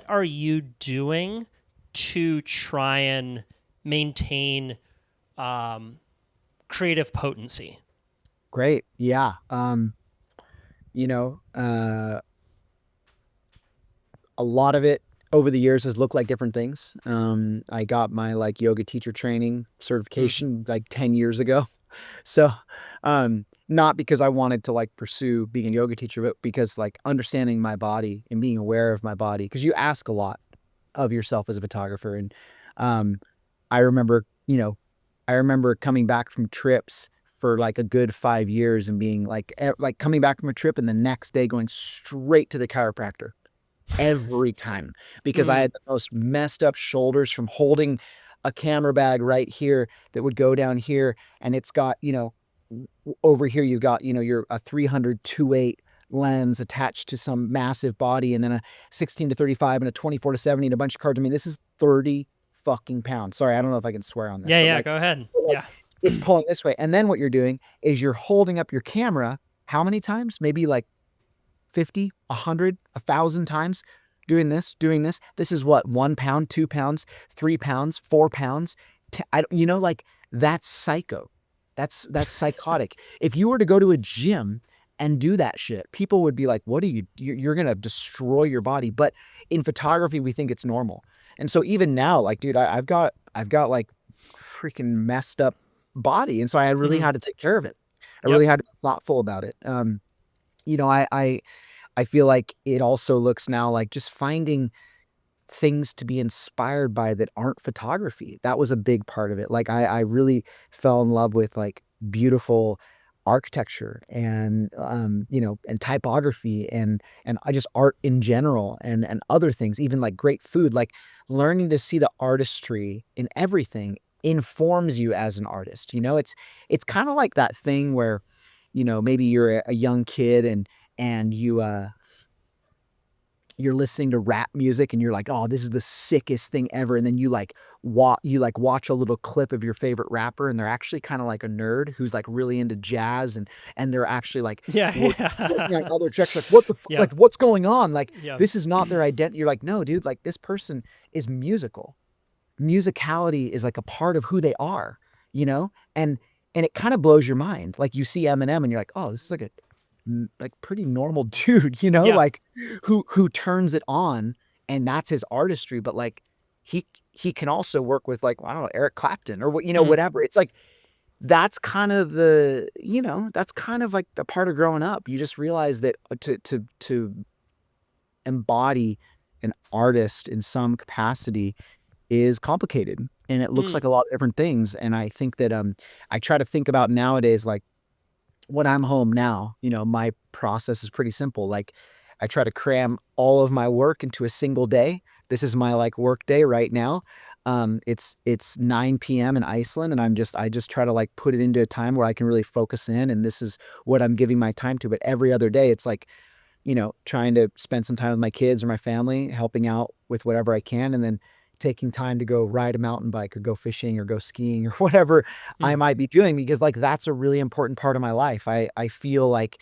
are you doing to try and maintain creative potency? Great. Yeah. A lot of it over the years has looked like different things. I got my like yoga teacher training certification like 10 years ago. So, not because I wanted to like pursue being a yoga teacher, but because like understanding my body and being aware of my body, because you ask a lot of yourself as a photographer. And, I remember, coming back from trips for like a good 5 years and being like coming back from a trip and the next day going straight to the chiropractor every time, because I had the most messed up shoulders from holding a camera bag right here that would go down here. And it's got, over here, you've got, your a 300 2.8 lens attached to some massive body, and then a 16 to 35 and a 24 to 70 and a bunch of cards. I mean, this is 30 fucking pounds. Sorry, I don't know if I can swear on this. Yeah, go ahead. Yeah. It's pulling this way. And then what you're doing is you're holding up your camera how many times? Maybe like 50, 100, 1,000 times doing this. This is what, 1 pound, 2 pounds, 3 pounds, 4 pounds. That's psycho. That's psychotic. If you were to go to a gym and do that shit, people would be like, what are you're going to destroy your body. But in photography, we think it's normal. And so even now, like, dude, I've got like freaking messed up body. And so I really had to take care of it. I really had to be thoughtful about it. I feel like it also looks now like just finding things to be inspired by that aren't photography. That was a big part of it. Like I really fell in love with like beautiful architecture and, and typography and I just art in general and other things, even like great food, like learning to see the artistry in everything informs you as an artist. It's kind of like that thing where, maybe you're a young kid and you're listening to rap music and you're like, oh, this is the sickest thing ever. And then you watch a little clip of your favorite rapper and they're actually kind of like a nerd who's like really into jazz and they're actually like, working on other tracks. Like, what the like, what's going on? Like, this is not their identity. You're like, no, dude, like this person is musical. Musicality is like a part of who they are, and it kind of blows your mind. Like you see Eminem and you're like, oh, this is like pretty normal dude, like who turns it on and that's his artistry. But like he can also work with like, I don't know, Eric Clapton or what, whatever. It's like, that's kind of that's kind of like the part of growing up. You just realize that to embody an artist in some capacity is complicated and it looks like a lot of different things. And I think that, I try to think about nowadays, like, when I'm home now, my process is pretty simple. Like I try to cram all of my work into a single day. This is my like work day right now. It's 9 p.m. in Iceland and I just try to like put it into a time where I can really focus in and this is what I'm giving my time to. But every other day it's like, trying to spend some time with my kids or my family, helping out with whatever I can. And then taking time to go ride a mountain bike or go fishing or go skiing or whatever I might be doing, because like that's a really important part of my life. I feel like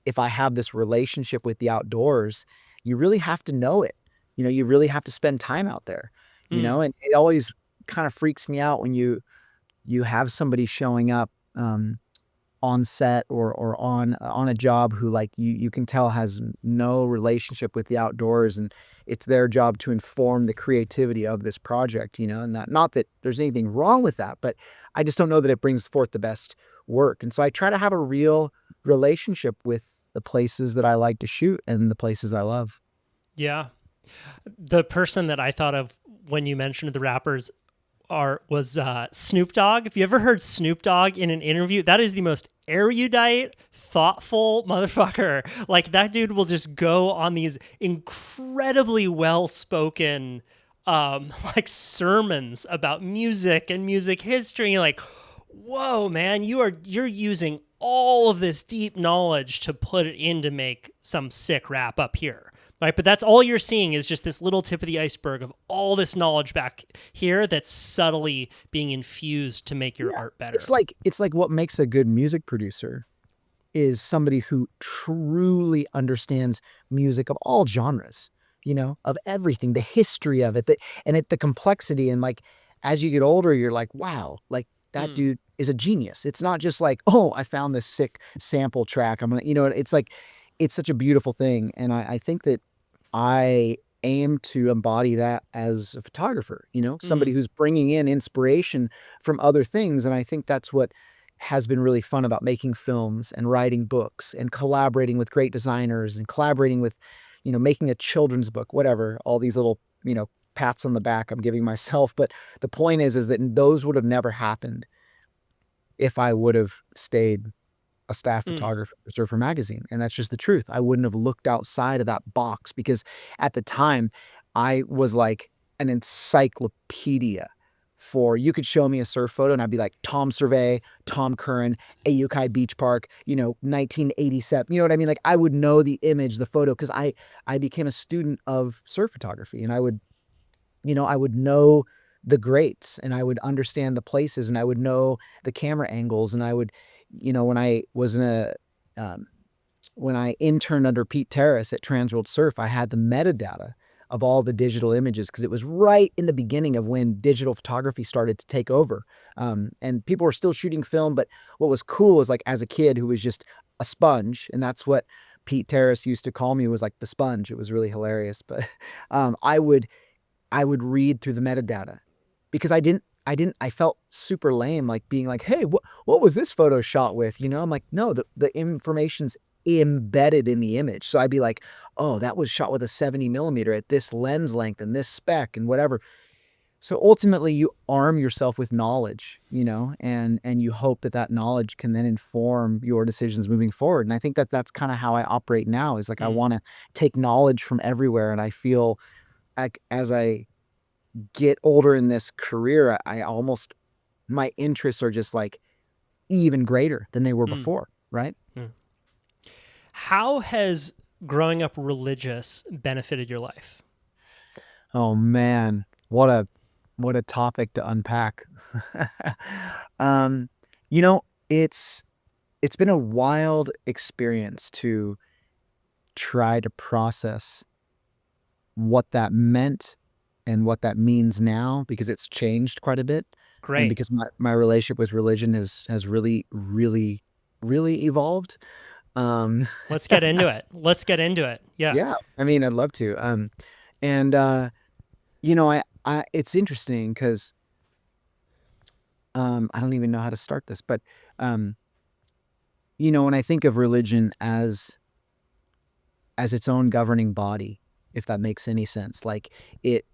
if I have this relationship with the outdoors, you really have to know it. You really have to spend time out there, and it always kind of freaks me out when you have somebody showing up on set or on a job who like you can tell has no relationship with the outdoors, and it's their job to inform the creativity of this project, and that, not that there's anything wrong with that, but I just don't know that it brings forth the best work. And so I try to have a real relationship with the places that I like to shoot and the places I love. Yeah. The person that I thought of when you mentioned the rappers was Snoop Dogg. If you ever heard Snoop Dogg in an interview, that is the most erudite, thoughtful motherfucker. Like that dude will just go on these incredibly well-spoken like sermons about music and music history. And you're like, whoa, man, you're using all of this deep knowledge to put it in to make some sick rap up here. Right, but that's all you're seeing is just this little tip of the iceberg of all this knowledge back here that's subtly being infused to make your art better. It's like what makes a good music producer is somebody who truly understands music of all genres, of everything, the history of it, the complexity. And like, as you get older, you're like, wow, like that dude is a genius. It's not just like, oh, I found this sick sample track. I'm going to, it's like, it's such a beautiful thing. And I think that I aim to embody that as a photographer, somebody who's bringing in inspiration from other things. And I think that's what has been really fun about making films and writing books and collaborating with great designers and collaborating with, making a children's book, whatever, all these little, pats on the back I'm giving myself. But the point is that those would have never happened if I would have stayed a staff photographer for Surfer Magazine. And that's just the truth. I wouldn't have looked outside of that box because at the time I was like an encyclopedia for, you could show me a surf photo and I'd be like, Tom Survey, Tom Curran, Ayukai Beach Park, 1987. You know what I mean? Like I would know the image, the photo, because I became a student of surf photography, and I would know the greats, and I would understand the places, and I would know the camera angles, and I would, when I was when I interned under Pete Terrace at Trans World Surf, I had the metadata of all the digital images because it was right in the beginning of when digital photography started to take over. And people were still shooting film, but what was cool is like as a kid who was just a sponge, and that's what Pete Terrace used to call me, was like the sponge. It was really hilarious. But I would read through the metadata because I felt super lame, like being like, hey, what was this photo shot with? I'm like, no, the information's embedded in the image. So I'd be like, oh, that was shot with a 70 millimeter at this lens length and this spec and whatever. So ultimately you arm yourself with knowledge, and you hope that knowledge can then inform your decisions moving forward. And I think that that's kind of how I operate now, is like, I want to take knowledge from everywhere. And I feel like as I get older in this career, my interests are just like even greater than they were before. Right. How has growing up religious benefited your life? Oh man, what a topic to unpack. It's been a wild experience to try to process what that meant and what that means now, because it's changed quite a bit. Great. And because my relationship with religion has really, really, really evolved. Let's get into it. Yeah. Yeah. I mean, I'd love to. It's interesting because I don't even know how to start this, but when I think of religion as its own governing body, if that makes any sense, like it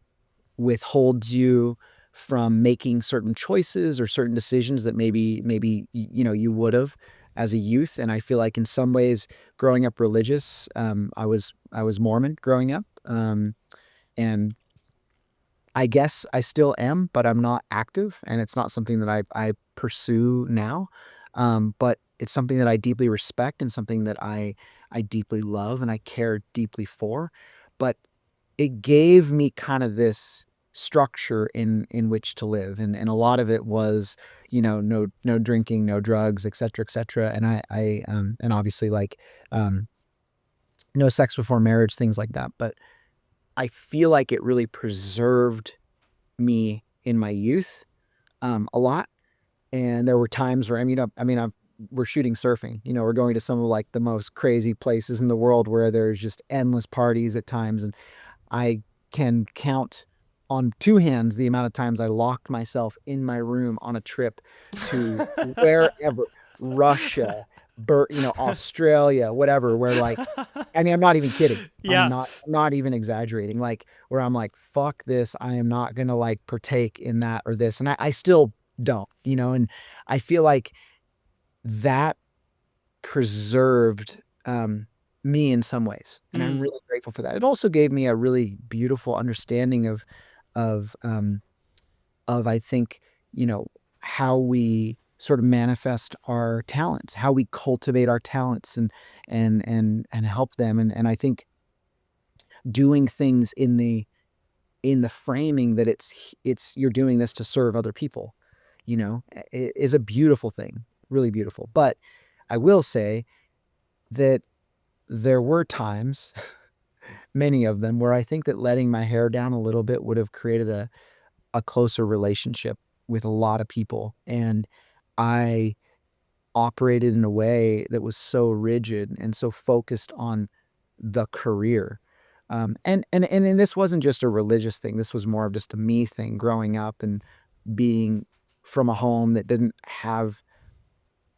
withholds you from making certain choices or certain decisions that maybe you would have as a youth. And I feel like in some ways growing up religious, I was Mormon growing up. And I guess I still am, but I'm not active, and it's not something that I pursue now. But it's something that I deeply respect and something that I deeply love and I care deeply for. But it gave me kind of this structure in which to live. And a lot of it was, no drinking, no drugs, et cetera, et cetera. And I and obviously like, no sex before marriage, things like that. But I feel like it really preserved me in my youth, a lot. And there were times where, we're shooting surfing, we're going to some of like the most crazy places in the world where there's just endless parties at times. And I can count on two hands the amount of times I locked myself in my room on a trip to wherever, Russia, Australia, whatever, where like, I'm not even kidding. Yeah. I'm not even exaggerating. Like where I'm like, fuck this. I am not going to like partake in that or this. And I still don't, and I feel like that preserved, me in some ways. And I'm really grateful for that. It also gave me a really beautiful understanding of I think, how we sort of manifest our talents, how we cultivate our talents and help them. And I think doing things in the framing that it's you're doing this to serve other people, is a beautiful thing, really beautiful. But I will say that there were times, many of them, where I think that letting my hair down a little bit would have created a closer relationship with a lot of people. And I operated in a way that was so rigid and so focused on the career. And this wasn't just a religious thing. This was more of just a me thing, growing up and being from a home that didn't have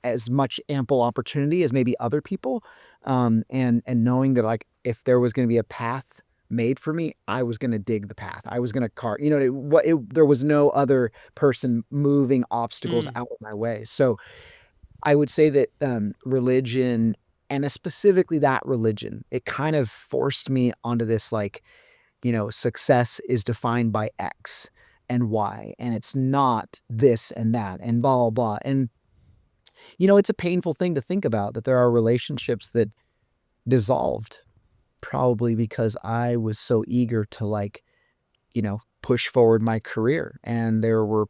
as much ample opportunity as maybe other people. And knowing that, like, if there was going to be a path made for me, I was going to dig the path. I was going to carve, there was no other person moving obstacles out of my way. So I would say that religion, and specifically that religion, it kind of forced me onto this, like, success is defined by X and Y, and it's not this and that and blah, blah, blah. And, it's a painful thing to think about, that there are relationships that dissolved probably because I was so eager to, like, push forward my career. And there were,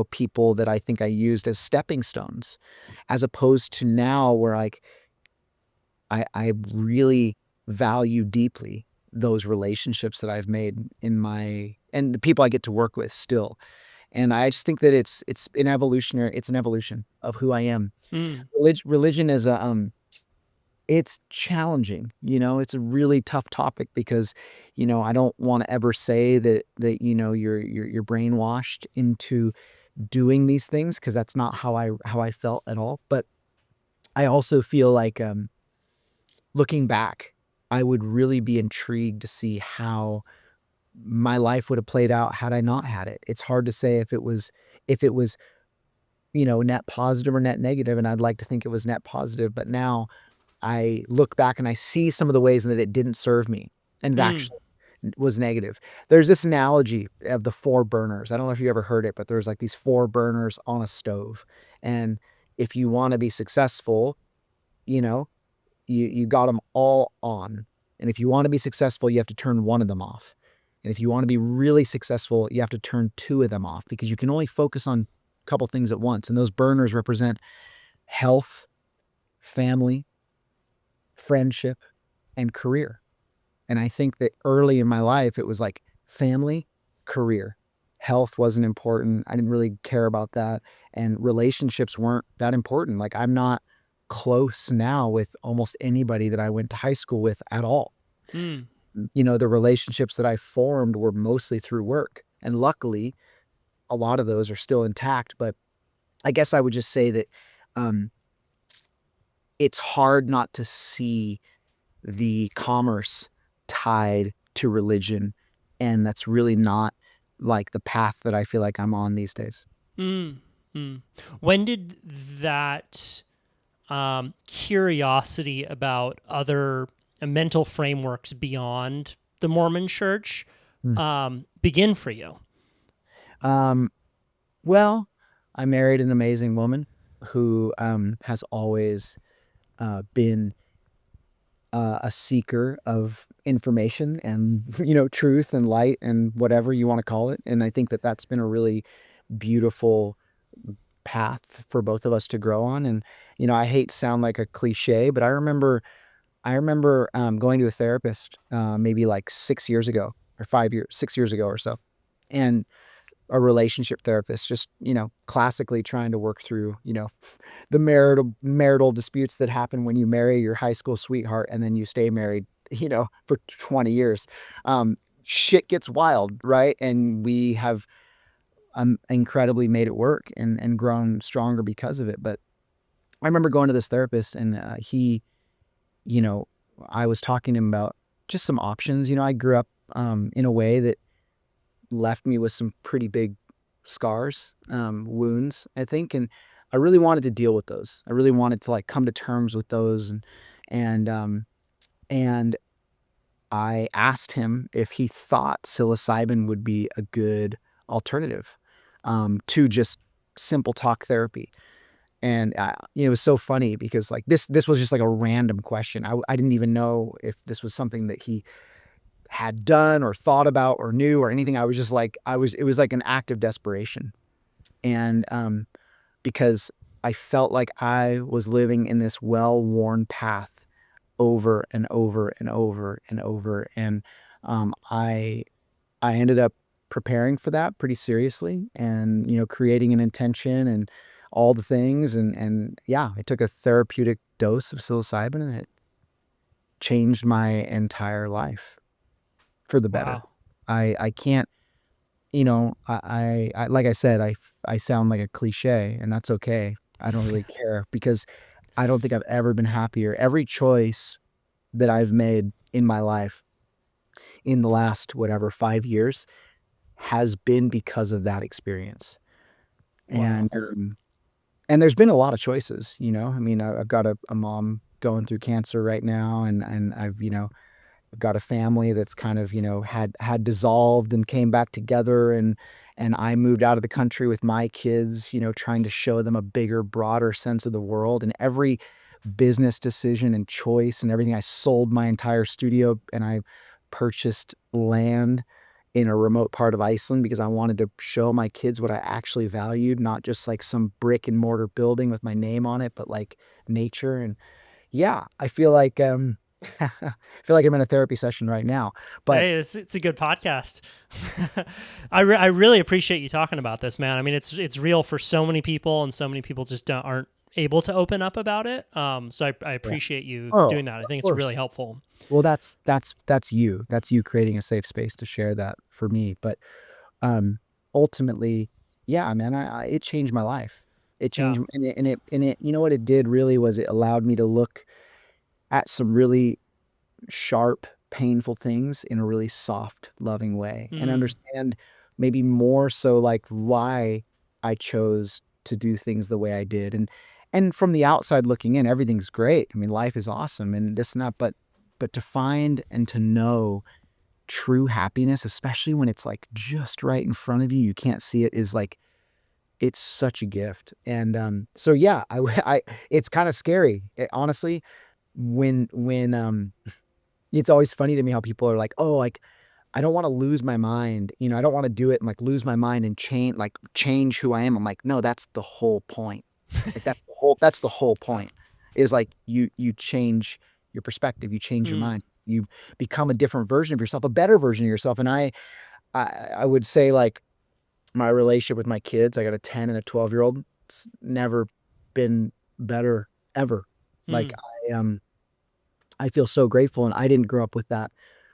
people that I think I used as stepping stones, as opposed to now where, like, I really value deeply those relationships that I've made and the people I get to work with still. And I just think that it's an evolution of who I am. Religion is it's challenging, it's a really tough topic because, I don't want to ever say that you're brainwashed into doing these things, because that's not how I felt at all. But I also feel like, looking back, I would really be intrigued to see how my life would have played out had I not had it. It's hard to say if it was, net positive or net negative, and I'd like to think it was net positive. But now I look back and I see some of the ways that it didn't serve me and actually was negative. There's this analogy of the 4 burners. I don't know if you ever heard it, but there's like these 4 burners on a stove. And if you want to be successful, you got them all on. And if you want to be successful, you have to turn one of them off. And if you want to be really successful, you have to turn 2 of them off, because you can only focus on a couple things at once. And those burners represent health, family, friendship, and career. And I think that early in my life, it was like family, career. Health wasn't important. I didn't really care about that. And relationships weren't that important. Like, I'm not close now with almost anybody that I went to high school with at all. The relationships that I formed were mostly through work. And luckily, a lot of those are still intact. But I guess I would just say that it's hard not to see the commerce tied to religion. And that's really not like the path that I feel like I'm on these days. When did that curiosity about other mental frameworks beyond the Mormon Church begin for you? Well, I married an amazing woman who has always been a seeker of information and, truth and light and whatever you want to call it. And I think that that's been a really beautiful path for both of us to grow on. And, I hate to sound like a cliche, but I remember going to a therapist maybe like 6 years ago or 6 years ago or so. And a relationship therapist, just, classically trying to work through, the marital disputes that happen when you marry your high school sweetheart and then you stay married, for 20 years. Shit gets wild, right? And we have incredibly made it work and grown stronger because of it. But I remember going to this therapist and I was talking to him about just some options. I grew up in a way that left me with some pretty big scars, wounds, I think. And I really wanted to deal with those. I really wanted to like come to terms with those. And I asked him if he thought psilocybin would be a good alternative to just simple talk therapy. And it was so funny because like this was just like a random question. I didn't even know if this was something that he had done or thought about or knew or anything. I was just like, it was like an act of desperation. And because I felt like I was living in this well-worn path over and over and over and over. And I ended up preparing for that pretty seriously and, creating an intention and all the things. And yeah, I took a therapeutic dose of psilocybin and it changed my entire life for the better. Wow. I can't, I like I said, I sound like a cliche, and that's okay. I don't really care because I don't think I've ever been happier. Every choice that I've made in my life in the last, whatever, 5 years has been because of that experience. Wow. And there's been a lot of choices, I mean, I've got a mom going through cancer right now, and I've got a family that's kind of, had dissolved and came back together, and I moved out of the country with my kids, trying to show them a bigger, broader sense of the world. And every business decision and choice and everything, I sold my entire studio and I purchased land in a remote part of Iceland because I wanted to show my kids what I actually valued, not just like some brick and mortar building with my name on it, but like nature. And yeah, I feel like I feel like I'm in a therapy session right now. But Hey, it's a good podcast. I really appreciate you talking about this, man. I mean, it's real for so many people, and so many people just aren't able to open up about it. So I appreciate you doing that. I think it's really helpful. Well, that's you. That's you creating a safe space to share that for me. But ultimately, yeah, man, it changed my life. It changed, and it. You know what it did really was it allowed me to look at some really sharp, painful things in a really soft, loving way, and understand maybe more so like why I chose to do things the way I did. And from the outside looking in, everything's great. I mean, life is awesome and this and that, but to find and to know true happiness, especially when it's like just right in front of you, you can't see it, is like, it's such a gift. And so yeah, it's kind of scary, honestly, when it's always funny to me how people are like, oh, like, I don't want to lose my mind. I don't want to do it and like lose my mind and change who I am. I'm like, no, that's the whole point. Like that's the whole point, is like you change your perspective, you change your mind, you become a different version of yourself, a better version of yourself. And I would say like my relationship with my kids, I got a 10 and a 12-year-old. It's never been better ever. Like I feel so grateful, and I didn't grow up with that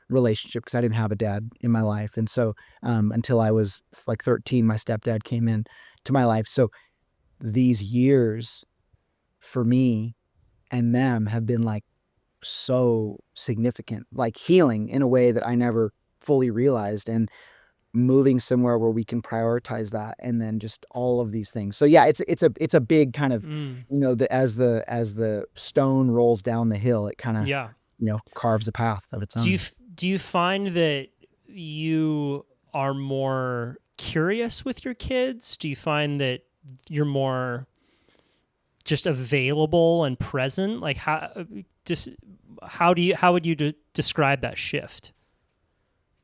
relationship because I didn't have a dad in my life. And so until I was like 13, my stepdad came in to my life. So these years for me and them have been like so significant, like healing in a way that I never fully realized, and moving somewhere where we can prioritize that, and then just all of these things. So yeah, it's a big kind of, as the stone rolls down the hill, it kind of, carves a path of its own. Do you find that you are more curious with your kids? Do you find that you're more just available and present? Like how would you describe that shift?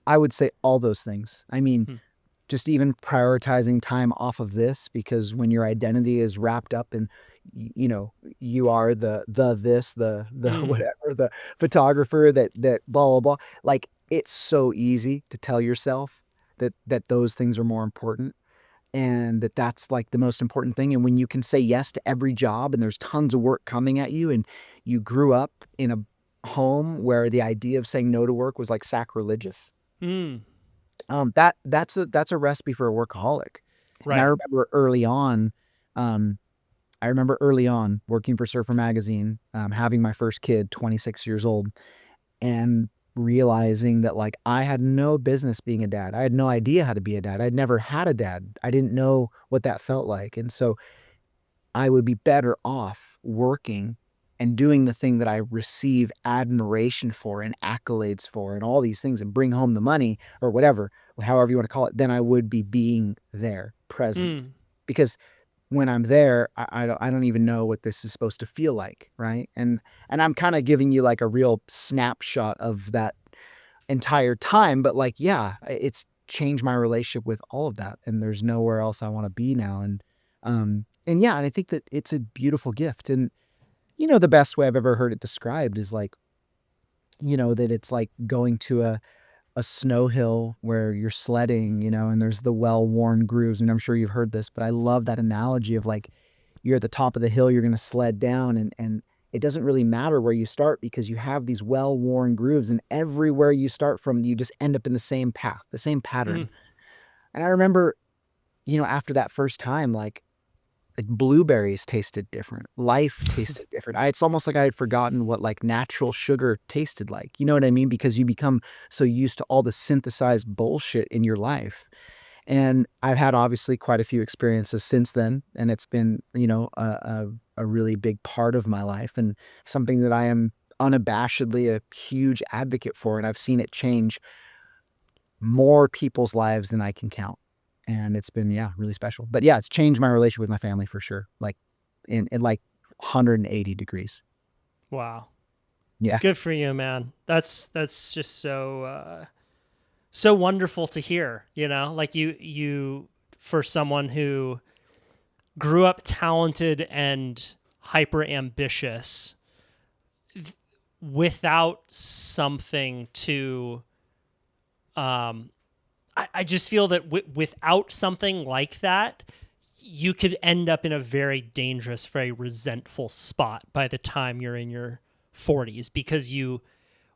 I would say all those things. I mean, just even prioritizing time off of this, because when your identity is wrapped up in, you are the whatever, the photographer that blah, blah, blah. Like, it's so easy to tell yourself that those things are more important, and that's like the most important thing. And when you can say yes to every job and there's tons of work coming at you, and you grew up in a home where the idea of saying no to work was like sacrilegious. That's a recipe for a workaholic. Right. And I remember early on working for Surfer Magazine, having my first kid, 26 years old, and realizing that like I had no business being a dad. I had no idea how to be a dad. I'd never had a dad. I didn't know what that felt like. And so I would be better off working and doing the thing that I receive admiration for and accolades for and all these things, and bring home the money or whatever, however you want to call it, than I would be being there present. Because when I'm there, I don't even know what this is supposed to feel like, right? And I'm kind of giving you like a real snapshot of that entire time, but like, yeah, it's changed my relationship with all of that, and there's nowhere else I want to be now. And yeah, and I think that it's a beautiful gift. And the best way I've ever heard it described is like, that it's like going to a snow hill where you're sledding, and there's the well-worn grooves. And I'm sure you've heard this, but I love that analogy of like, you're at the top of the hill, you're going to sled down, and it doesn't really matter where you start because you have these well-worn grooves, and everywhere you start from, you just end up in the same path, the same pattern. And I remember, after that first time, like blueberries tasted different. Life tasted different. It's almost like I had forgotten what like natural sugar tasted like. You know what I mean? Because you become so used to all the synthesized bullshit in your life. And I've had obviously quite a few experiences since then, and it's been, a really big part of my life and something that I am unabashedly a huge advocate for. And I've seen it change more people's lives than I can count. And it's been, yeah, really special. But yeah, it's changed my relationship with my family for sure. Like in like 180 degrees. Wow. Yeah. Good for you, man. That's just so wonderful to hear, like you for someone who grew up talented and hyper ambitious without something to I just feel that without something like that, you could end up in a very dangerous, very resentful spot by the time you're in your 40s, because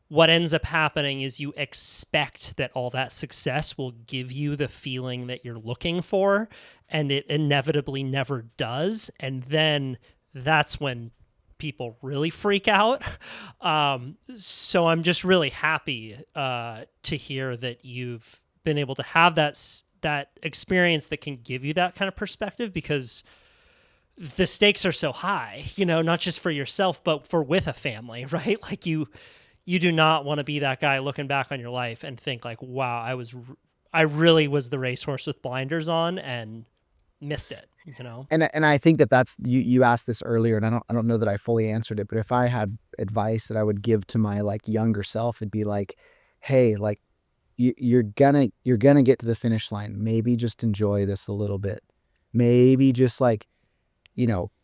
what ends up happening is you expect that all that success will give you the feeling that you're looking for, and it inevitably never does. And then that's when people really freak out. So I'm just really happy to hear that you've been able to have that experience that can give you that kind of perspective, because the stakes are so high, not just for yourself, but for with a family, right? Like you do not want to be that guy looking back on your life and think like, wow, I really was the racehorse with blinders on and missed it, And I think that's, you asked this earlier, and I don't know that I fully answered it, but if I had advice that I would give to my like younger self, it'd be like, hey, like you're gonna get to the finish line. Maybe just enjoy this a little bit. Maybe just like,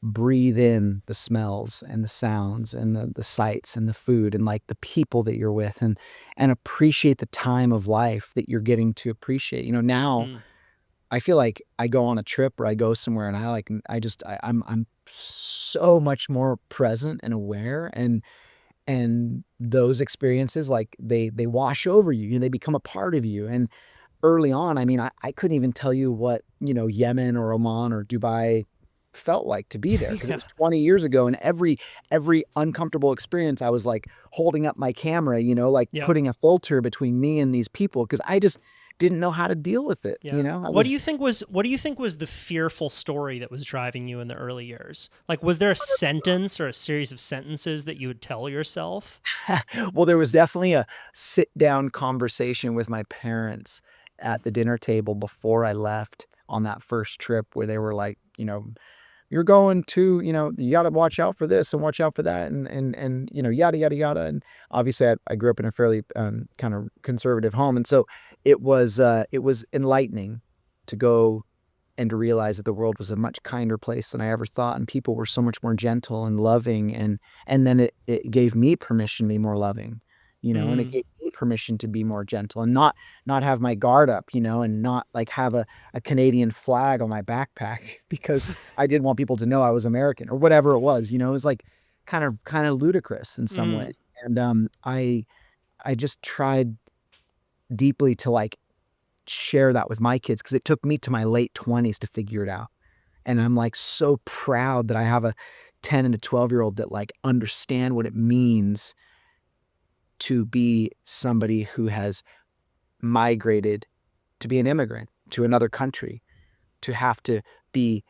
breathe in the smells and the sounds and the sights and the food and like the people that you're with, and appreciate the time of life that you're getting to appreciate. Now I feel like I go on a trip or I go somewhere and I'm so much more present and aware, and those experiences, like they wash over you and they become a part of you. And early on, I mean, I couldn't even tell you what, Yemen or Oman or Dubai felt like to be there, because it was 20 years ago, and every uncomfortable experience I was like holding up my camera, putting a filter between me and these people, because I just didn't know how to deal with it. What do you think was the fearful story that was driving you in the early years? Like, was there a sentence or a series of sentences that you would tell yourself? Well, there was definitely a sit down conversation with my parents at the dinner table before I left on that first trip, where they were like, you're going to, you got to watch out for this and watch out for that, and yada, yada, yada. And obviously I grew up in a fairly kind of conservative home. And so it was enlightening to go and to realize that the world was a much kinder place than I ever thought. And people were so much more gentle and loving. And then it gave me permission to be more loving, and it gave me permission to be more gentle and not have my guard up, and not like have a Canadian flag on my backpack because I didn't want people to know I was American or whatever it was. It was like kind of ludicrous in some way. And I just tried deeply to like share that with my kids, because it took me to my late 20s to figure it out. And I'm like so proud that I have a 10 and a 12-year-old that like understand what it means to be somebody who has migrated, to be an immigrant to another country, to have to be,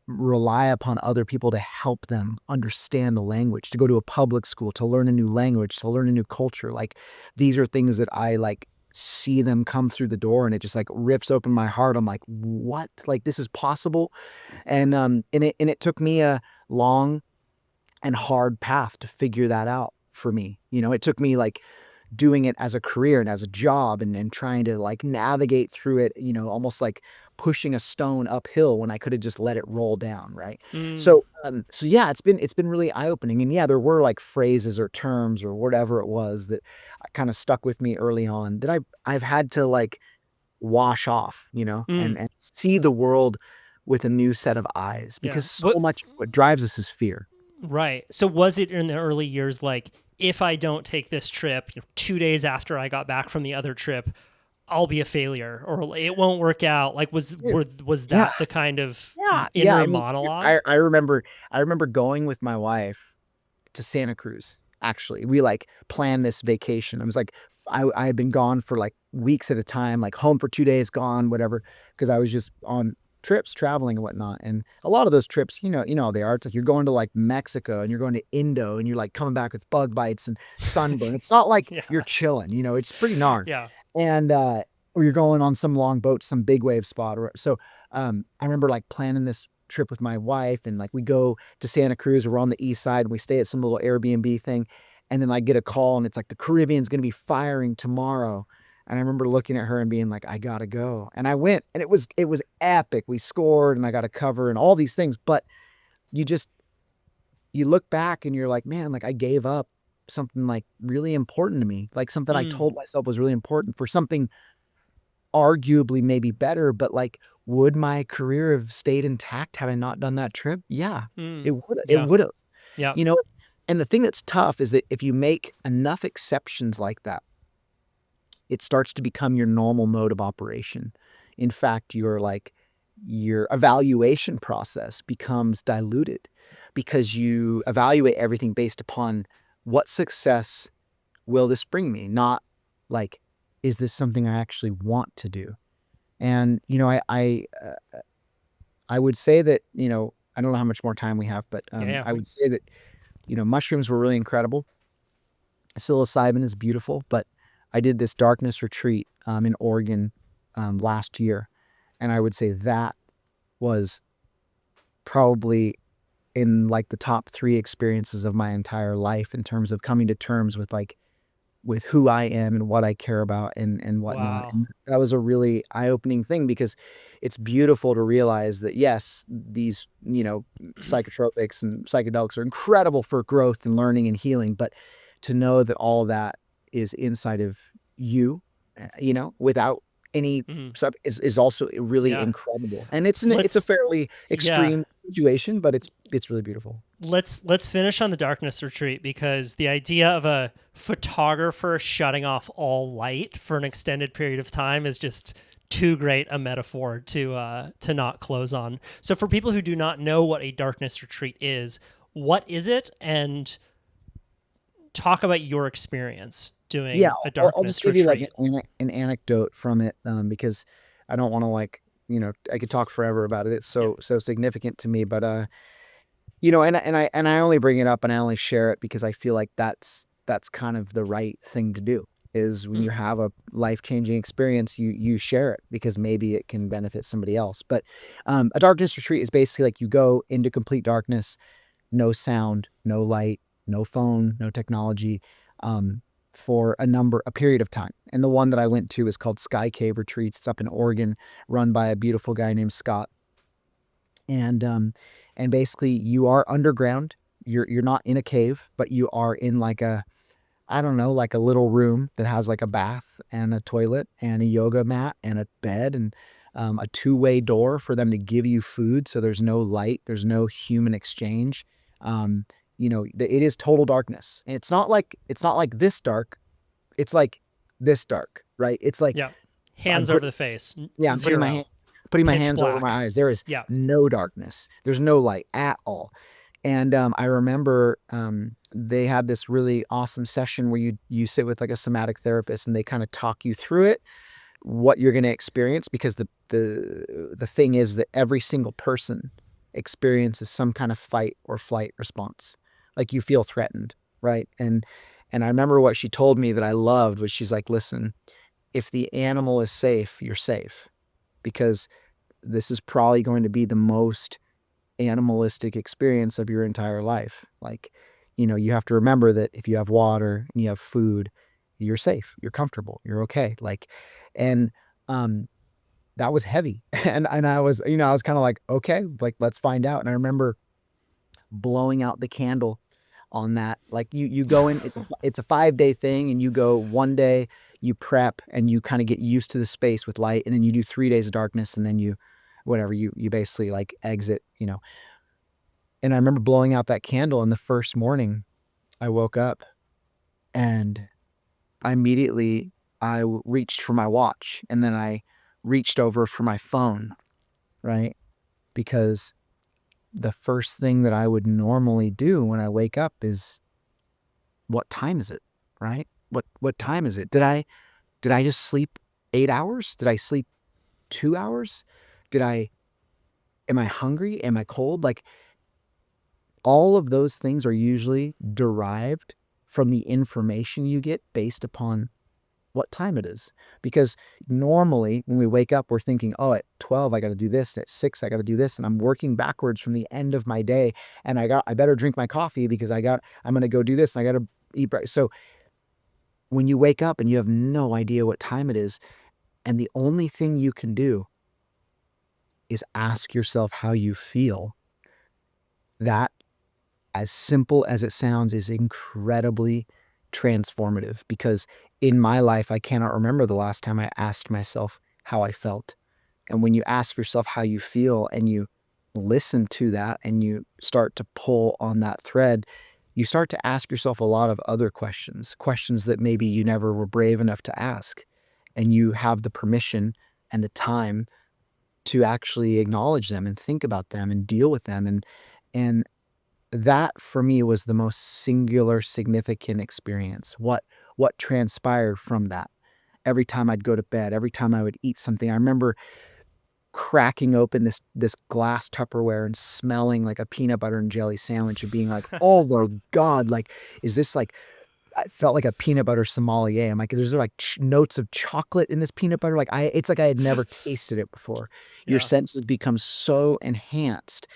rely upon other people to help them understand the language, to go to a public school, to learn a new language, to learn a new culture. Like, these are things that I like see them come through the door, and it just like rips open my heart. I'm like, what? Like, this is possible? And it took me a long and hard path to figure that out for me. It took me like doing it as a career and as a job, and trying to like navigate through it, almost like pushing a stone uphill when I could have just let it roll down. Right. So yeah, it's been really eye opening. And yeah, there were like phrases or terms or whatever it was that kind of stuck with me early on that I've had to like wash off, and see the world with a new set of eyes, because so much what drives us is fear. Right. So was it in the early years like, if I don't take this trip, 2 days after I got back from the other trip, I'll be a failure, or it won't work out? Like, was that the kind of inner monologue? I remember going with my wife to Santa Cruz. Actually, we like planned this vacation. I was like, I had been gone for like weeks at a time, like home for 2 days, gone, whatever, because I was just on trips, traveling and whatnot. And a lot of those trips, they are. It's like you're going to like Mexico and you're going to Indo and you're like coming back with bug bites and sunburn. It's not like you're chilling, it's pretty gnarly. Yeah. And or you're going on some long boat, some big wave spot. So I remember like planning this trip with my wife, and like we go to Santa Cruz. We're on the east side and we stay at some little Airbnb thing. And then I get a call and it's like the Caribbean's going to be firing tomorrow. And I remember looking at her and being like, I gotta go. And I went, and it was epic. We scored and I got a cover and all these things. But you look back and you're like, man, like I gave up something like really important to me, like something I told myself was really important for something arguably maybe better. But like, would my career have stayed intact had I not done that trip? Yeah, it would. Yeah. It would have. Yeah. And the thing that's tough is that if you make enough exceptions like that, it starts to become your normal mode of operation. In fact, your evaluation process becomes diluted, because you evaluate everything based upon what success will this bring me, not like, is this something I actually want to do? And, I would say that, I don't know how much more time we have, but I would say that, mushrooms were really incredible. Psilocybin is beautiful, but I did this darkness retreat in Oregon last year, and I would say that was probably in like the top 3 experiences of my entire life in terms of coming to terms with who I am and what I care about and whatnot. Wow. And that was a really eye-opening thing, because it's beautiful to realize that yes, these psychotropics and psychedelics are incredible for growth and learning and healing, but to know that all that is inside of you, without any sub is also really incredible. And it's a fairly extreme situation, but it's really beautiful. Let's finish on the darkness retreat, because the idea of a photographer shutting off all light for an extended period of time is just too great a metaphor to not close on. So for people who do not know what a darkness retreat is, what is it? And talk about your experience doing a darkness retreat. I'll just give you like an anecdote from it, because I don't want to I could talk forever about it. It's so significant to me, but and I only bring it up and I only share it because I feel like that's kind of the right thing to do, is when you have a life-changing experience, you share it because maybe it can benefit somebody else. But a darkness retreat is basically like you go into complete darkness, no sound, no light, no phone, no technology, for a period of time. And the one that I went to is called Sky Cave Retreats. It's up in Oregon, run by a beautiful guy named Scott. And basically you are underground. You're not in a cave, but you are in like a little room that has like a bath and a toilet and a yoga mat and a bed and a 2-way door for them to give you food. So there's no light, there's no human exchange. It is total darkness. And it's not like this dark. It's like this dark, right? It's like hands over the face. Yeah, I'm putting my hands over my eyes. There is no darkness. There's no light at all. And I remember they had this really awesome session where you sit with like a somatic therapist and they kind of talk you through it, what you're going to experience, because the thing is that every single person experiences some kind of fight or flight response. Like you feel threatened, right? And I remember what she told me that I loved was, she's like, listen, if the animal is safe, you're safe, because this is probably going to be the most animalistic experience of your entire life. Like, you have to remember that if you have water and you have food, you're safe, you're comfortable, you're okay. Like, and that was heavy. And I was, I was kind of like, okay, like, let's find out. And I remember blowing out the candle on that. Like, you go in, it's a 5-day thing, and you go one day, you prep and you kind of get used to the space with light, and then you do 3 days of darkness, and then you basically like exit. And I remember blowing out that candle, and the first morning I woke up and I reached for my watch, and then I reached over for my phone, right? Because the first thing that I would normally do when I wake up is, what time is it, right? What time is it? Did I just sleep 8 hours? Did I sleep 2 hours? Am I hungry? Am I cold? Like, all of those things are usually derived from the information you get based upon what time it is. Because normally when we wake up, we're thinking, oh, at 12, I got to do this. At 6, I got to do this. And I'm working backwards from the end of my day. And I better drink my coffee because I'm going to go do this, and I got to eat breakfast. So when you wake up and you have no idea what time it is, and the only thing you can do is ask yourself how you feel, that, as simple as it sounds, is incredibly transformative. Because in my life, I cannot remember the last time I asked myself how I felt. And when you ask yourself how you feel and you listen to that and you start to pull on that thread, you start to ask yourself a lot of other questions that maybe you never were brave enough to ask. And you have the permission and the time to actually acknowledge them and think about them and deal with them. And that for me was the most singular, significant experience. What transpired from that? Every time I'd go to bed, every time I would eat something, I remember cracking open this glass Tupperware and smelling like a peanut butter and jelly sandwich and being like, oh my God, like, is this like, I felt like a peanut butter sommelier. I'm like, there's like notes of chocolate in this peanut butter. Like, it's like I had never tasted it before. Your senses become so enhanced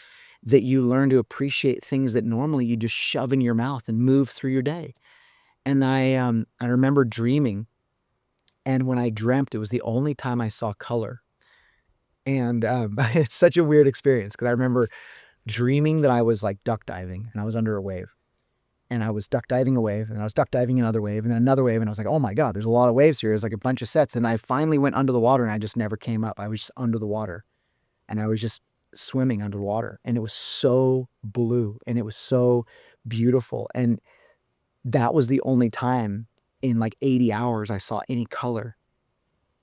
that you learn to appreciate things that normally you just shove in your mouth and move through your day. And I remember dreaming, and when I dreamt, it was the only time I saw color. And it's such a weird experience, because I remember dreaming that I was like duck diving and I was under a wave, and I was duck diving a wave, and I was duck diving another wave, and then another wave, and I was like, oh my God, there's a lot of waves here. There's like a bunch of sets, and I finally went under the water, and I just never came up. I was just under the water, and I was just swimming underwater, and it was so blue and it was so beautiful. And that was the only time in like 80 hours I saw any color.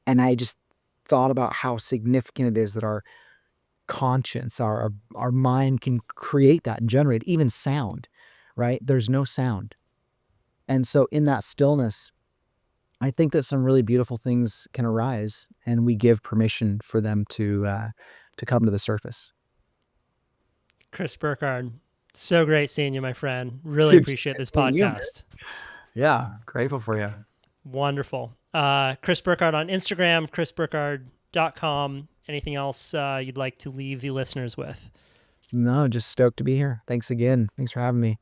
And I just thought about how significant it is that our conscience, our mind can create that and generate even sound, right? There's no sound. And so in that stillness, I think that some really beautiful things can arise, and we give permission for them to come to the surface. Chris Burkard, so great seeing you, my friend. Really appreciate this podcast. Yeah, grateful for you. Wonderful. Chris Burkard on Instagram, chrisburkard.com. Anything else you'd like to leave the listeners with? No, just stoked to be here. Thanks again. Thanks for having me.